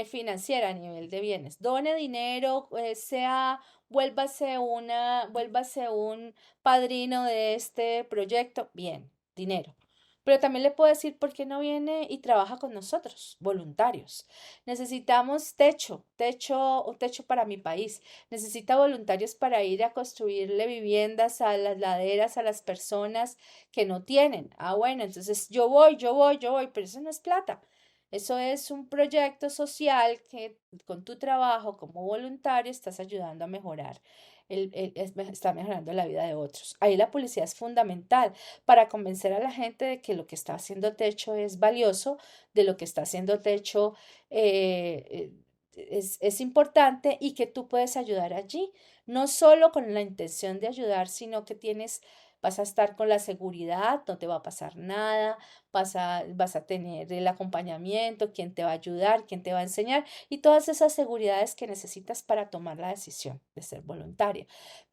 financiera a nivel de bienes, done dinero, vuélvase un padrino de este proyecto, bien, dinero. Pero también le puedo decir por qué no viene y trabaja con nosotros, voluntarios. Necesitamos un techo para mi país. Necesita voluntarios para ir a construirle viviendas a las laderas, a las personas que no tienen. Ah, bueno, entonces yo voy, pero eso no es plata. Eso es un proyecto social que con tu trabajo como voluntario estás ayudando a mejorar. Está mejorando la vida de otros. Ahí la publicidad es fundamental para convencer a la gente de que lo que está haciendo Techo es valioso, de lo que está haciendo Techo es importante y que tú puedes ayudar allí, no solo con la intención de ayudar, sino que vas a estar con la seguridad, no te va a pasar nada, vas a tener el acompañamiento, quién te va a ayudar, quién te va a enseñar y todas esas seguridades que necesitas para tomar la decisión de ser voluntaria.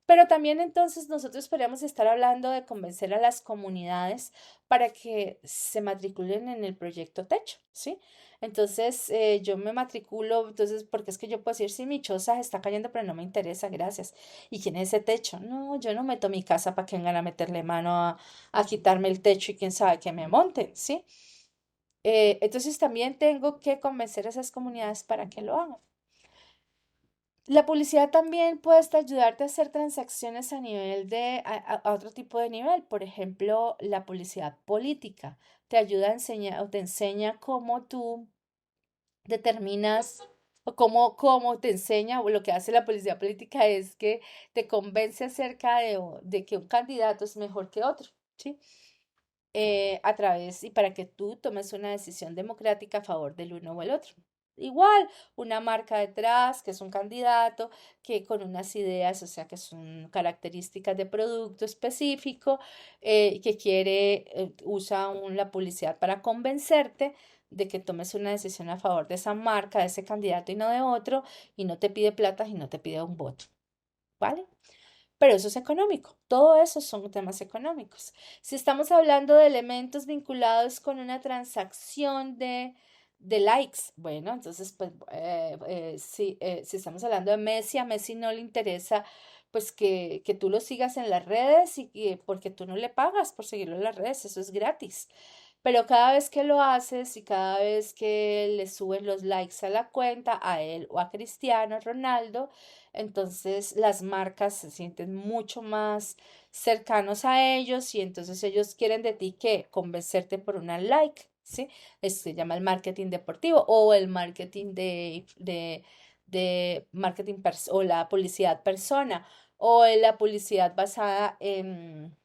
Pero también entonces nosotros podríamos estar hablando de convencer a las comunidades para que se matriculen en el proyecto Techo, ¿sí? Entonces yo me matriculo, entonces porque es que yo puedo decir, sí, mi choza está cayendo, pero no me interesa, gracias. ¿Y quién es ese techo? No, yo no meto mi casa para que vengan a meterle mano a quitarme el techo y quién sabe que me monten, ¿sí? Entonces también tengo que convencer a esas comunidades para que lo hagan. La publicidad también puede ayudarte a hacer transacciones a nivel a otro tipo de nivel. Por ejemplo, la publicidad política te ayuda a enseñar o te enseña cómo tú determinas o cómo te enseña o lo que hace la publicidad política es que te convence acerca de que un candidato es mejor que otro, ¿sí? A través y para que tú tomes una decisión democrática a favor del uno o el otro. Igual, una marca detrás, que es un candidato, que con unas ideas, o sea, que son características de producto específico, que la publicidad para convencerte de que tomes una decisión a favor de esa marca, de ese candidato y no de otro, y no te pide plata y no te pide un voto, ¿vale? Pero eso es económico, todo eso son temas económicos. Si estamos hablando de elementos vinculados con una transacción de likes, bueno, entonces, pues, si estamos hablando de Messi, a Messi no le interesa, pues, que tú lo sigas en las redes porque tú no le pagas por seguirlo en las redes, eso es gratis. Pero cada vez que lo haces y cada vez que le suben los likes a la cuenta, a él o a Cristiano Ronaldo, entonces las marcas se sienten mucho más cercanos a ellos y entonces ellos quieren de ti que convencerte por una like, ¿sí? Esto se llama el marketing deportivo o el marketing de marketing o la publicidad persona o la publicidad basada en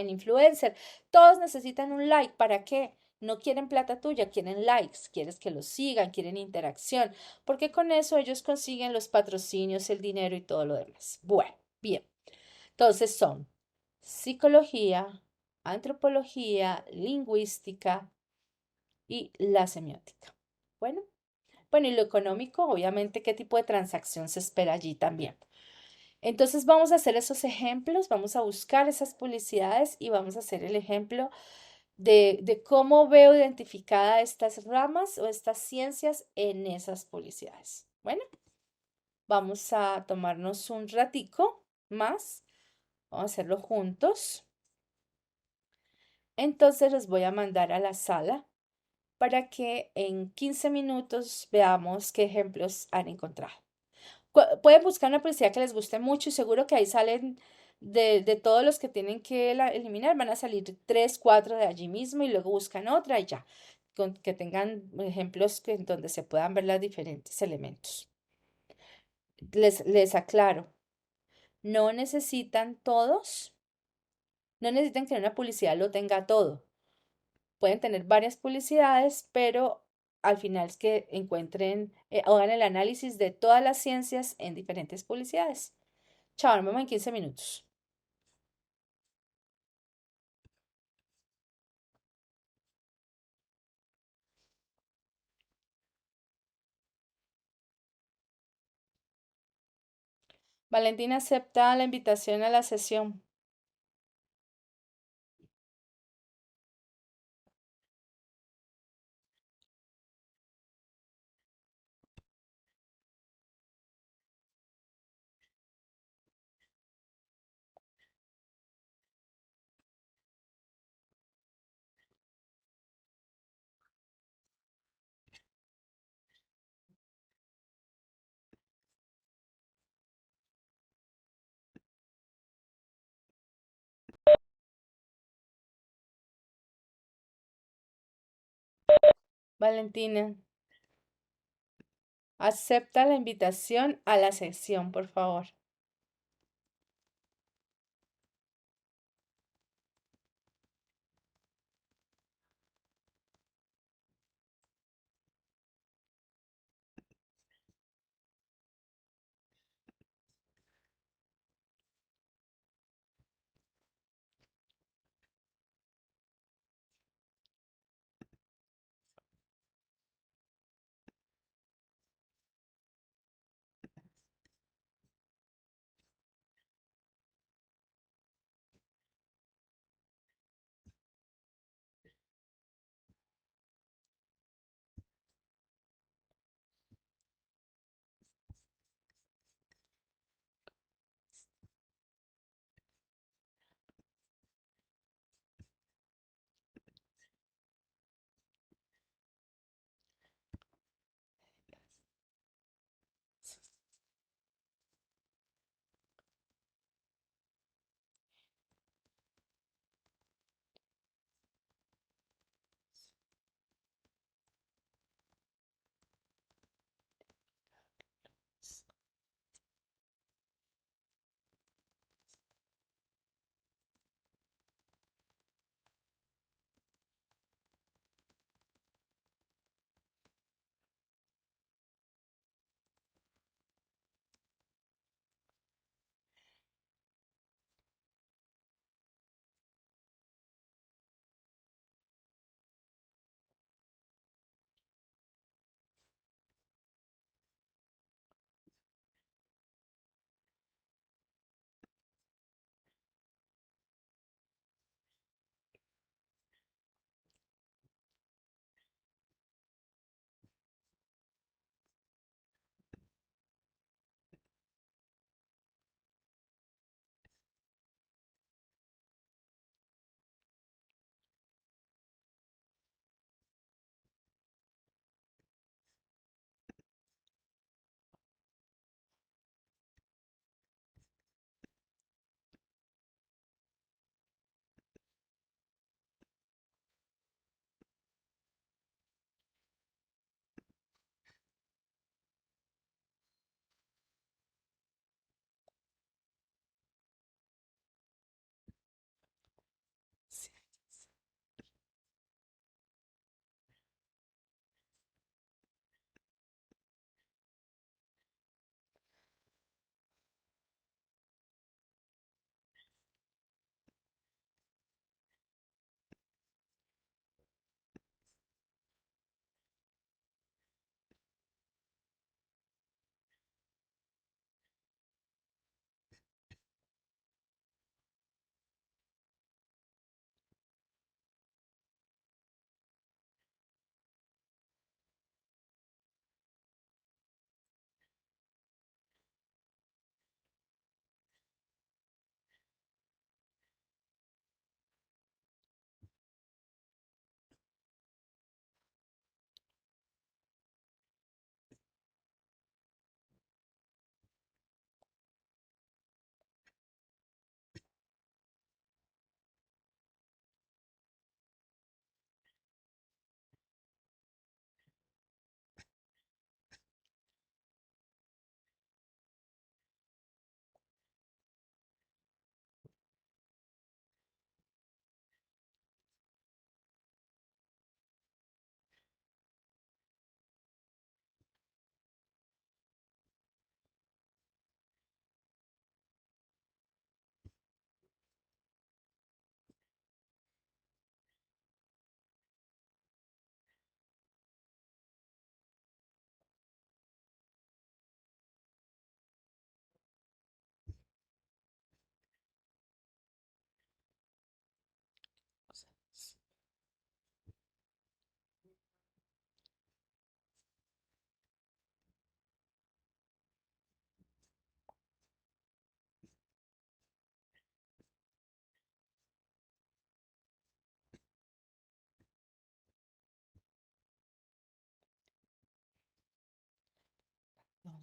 influencer. Todos necesitan un like. ¿Para qué? No quieren plata tuya, quieren likes, quieres que los sigan, quieren interacción, porque con eso ellos consiguen los patrocinios, el dinero y todo lo demás. Bueno, bien. Entonces son psicología, antropología, lingüística y la semiótica. Bueno, y lo económico, obviamente, ¿qué tipo de transacción se espera allí también? Entonces vamos a hacer esos ejemplos, vamos a buscar esas publicidades y vamos a hacer el ejemplo de cómo veo identificada estas ramas o estas ciencias en esas publicidades. Bueno, vamos a tomarnos un ratico más, vamos a hacerlo juntos. Entonces los voy a mandar a la sala para que en 15 minutos veamos qué ejemplos han encontrado. Pueden buscar una publicidad que les guste mucho y seguro que ahí salen de todos los que tienen que eliminar, van a salir 3, 4 de allí mismo y luego buscan otra y ya, con que tengan ejemplos en donde se puedan ver los diferentes elementos. Les aclaro, no necesitan todos, no necesitan que una publicidad lo tenga todo. Pueden tener varias publicidades, pero al final es que encuentren, hagan el análisis de todas las ciencias en diferentes publicidades. Chao, nos vemos en 15 minutos. Valentina acepta la invitación a la sesión. Valentina, acepta la invitación a la sesión, por favor.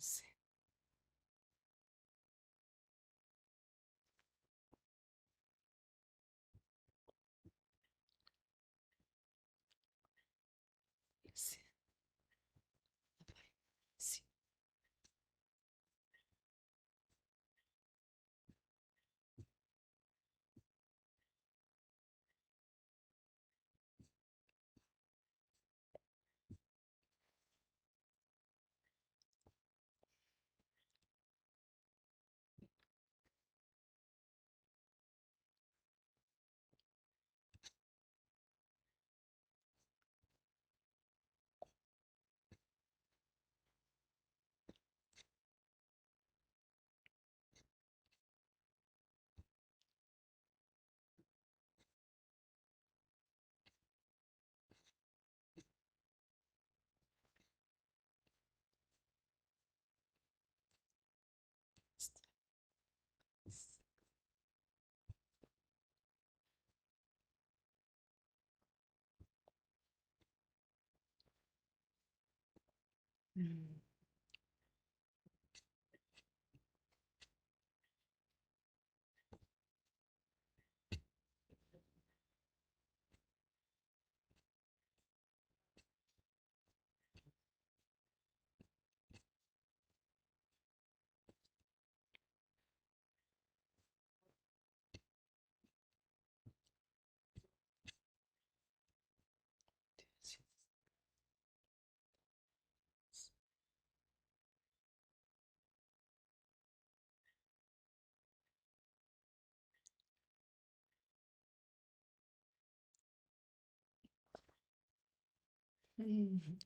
11. Sí. Sí. Mm.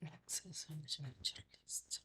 Access and list.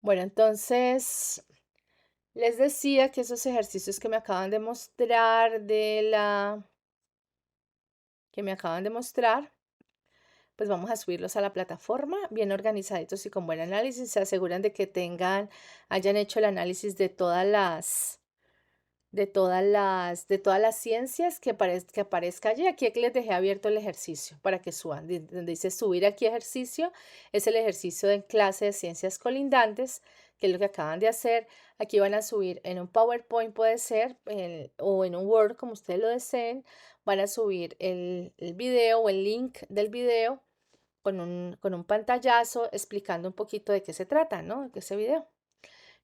Bueno, entonces les decía que esos ejercicios que me acaban de mostrar pues vamos a subirlos a la plataforma bien organizaditos y con buen análisis. Se aseguran de que hayan hecho el análisis de todas las ciencias que aparezca allí. Aquí les dejé abierto el ejercicio para que suban. Donde dice subir aquí ejercicio, es el ejercicio de clase de ciencias colindantes, que es lo que acaban de hacer. Aquí van a subir en un PowerPoint, puede ser, o en un Word, como ustedes lo deseen. Van a subir el video o el link del video con un pantallazo explicando un poquito de qué se trata, ¿no? De ese video.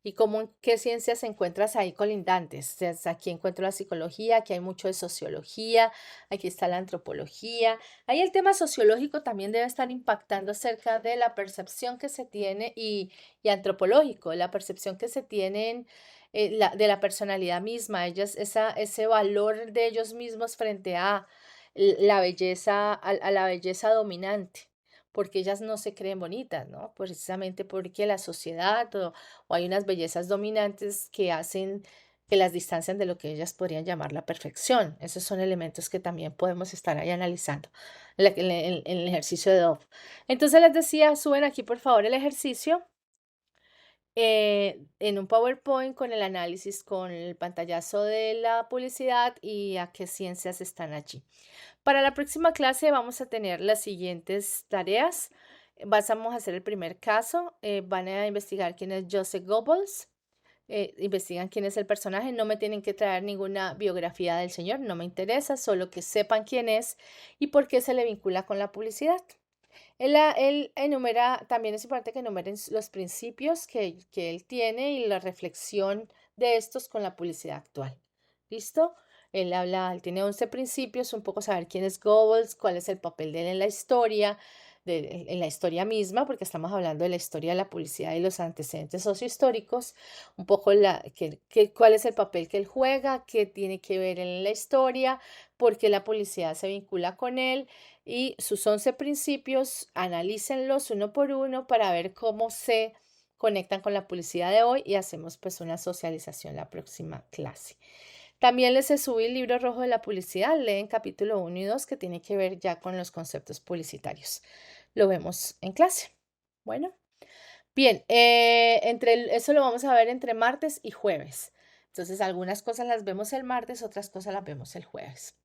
Y qué ciencias encuentras ahí colindantes. Aquí encuentro la psicología, aquí hay mucho de sociología, aquí está la antropología. Ahí el tema sociológico también debe estar impactando acerca de la percepción que se tiene y antropológico, la percepción que se tienen de la personalidad misma, ese valor de ellos mismos frente a la belleza, a la belleza dominante. Porque ellas no se creen bonitas, ¿no? Precisamente porque la sociedad o hay unas bellezas dominantes que hacen que las distancian de lo que ellas podrían llamar la perfección. Esos son elementos que también podemos estar ahí analizando en el ejercicio de Dove. Entonces les decía, suben aquí por favor el ejercicio en un PowerPoint con el análisis, con el pantallazo de la publicidad y a qué ciencias están allí. Para la próxima clase vamos a tener las siguientes tareas. Vamos a hacer el primer caso. Van a investigar quién es Joseph Goebbels. Investigan quién es el personaje. No me tienen que traer ninguna biografía del señor, no me interesa, solo que sepan quién es y por qué se le vincula con la publicidad. Él enumera, también es importante que enumeren los principios que él tiene y la reflexión de estos con la publicidad actual. ¿Listo? Él tiene 11 principios, un poco saber quién es Goebbels, cuál es el papel de él en la historia, en la historia misma, porque estamos hablando de la historia de la publicidad y los antecedentes sociohistóricos, un poco cuál es el papel que él juega, qué tiene que ver en la historia, por qué la publicidad se vincula con él y sus 11 principios, analícenlos uno por uno para ver cómo se conectan con la publicidad de hoy y hacemos pues una socialización la próxima clase. También les subí el libro rojo de la publicidad, leen capítulo 1 y 2 que tiene que ver ya con los conceptos publicitarios. Lo vemos en clase. Bueno, bien, eso lo vamos a ver entre martes y jueves. Entonces, algunas cosas las vemos el martes, otras cosas las vemos el jueves.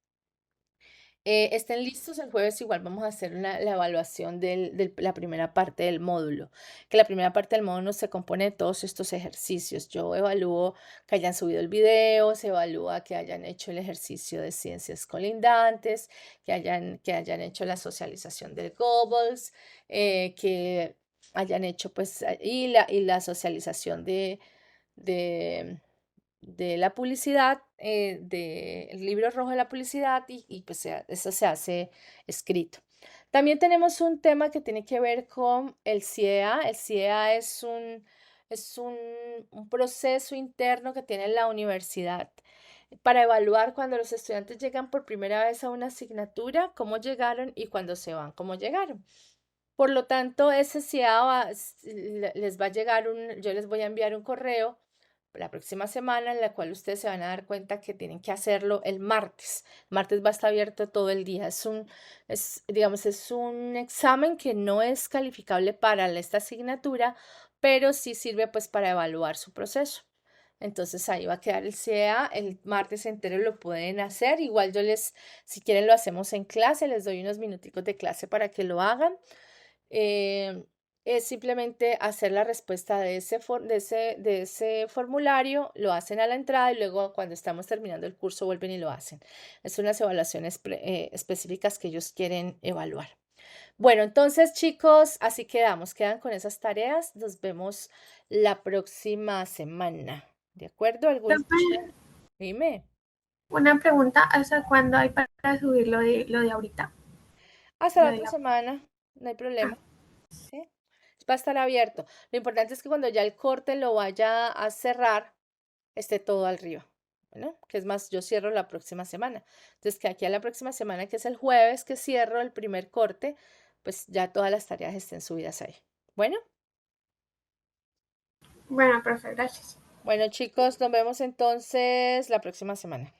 Estén listos, el jueves igual vamos a hacer la evaluación de la primera parte del módulo, que la primera parte del módulo se compone de todos estos ejercicios. Yo evalúo que hayan subido el video, se evalúa que hayan hecho el ejercicio de ciencias colindantes, que hayan hecho la socialización del Goebbels, que hayan hecho pues y la socialización de la publicidad, del libro rojo de la publicidad y pues eso se hace escrito. También tenemos un tema que tiene que ver con el CIEA. El CIEA es un proceso interno que tiene la universidad para evaluar cuando los estudiantes llegan por primera vez a una asignatura, cómo llegaron y cuando se van, cómo llegaron. Por lo tanto, ese CIEA les va a llegar yo les voy a enviar un correo la próxima semana en la cual ustedes se van a dar cuenta que tienen que hacerlo el martes. El martes va a estar abierto todo el día. Es un examen que no es calificable para esta asignatura, pero sí sirve pues para evaluar su proceso. Entonces ahí va a quedar el CEA, el martes entero lo pueden hacer. Igual si quieren lo hacemos en clase, les doy unos minuticos de clase para que lo hagan. Es simplemente hacer la respuesta de ese formulario, lo hacen a la entrada y luego cuando estamos terminando el curso vuelven y lo hacen. Es unas evaluaciones específicas que ellos quieren evaluar. Bueno, entonces chicos, así quedan con esas tareas. Nos vemos la próxima semana. ¿De acuerdo? Dime. Una pregunta, ¿hasta cuándo hay para subir lo de ahorita? Hasta la otra semana, no hay problema. ¿Sí? Va a estar abierto. Lo importante es que cuando ya el corte lo vaya a cerrar, esté todo arriba. Bueno, que es más, yo cierro la próxima semana. Entonces, que aquí a la próxima semana, que es el jueves, que cierro el primer corte, pues ya todas las tareas estén subidas ahí. Bueno, Bueno, profe, gracias. bueno chicos, nos vemos entonces la próxima semana.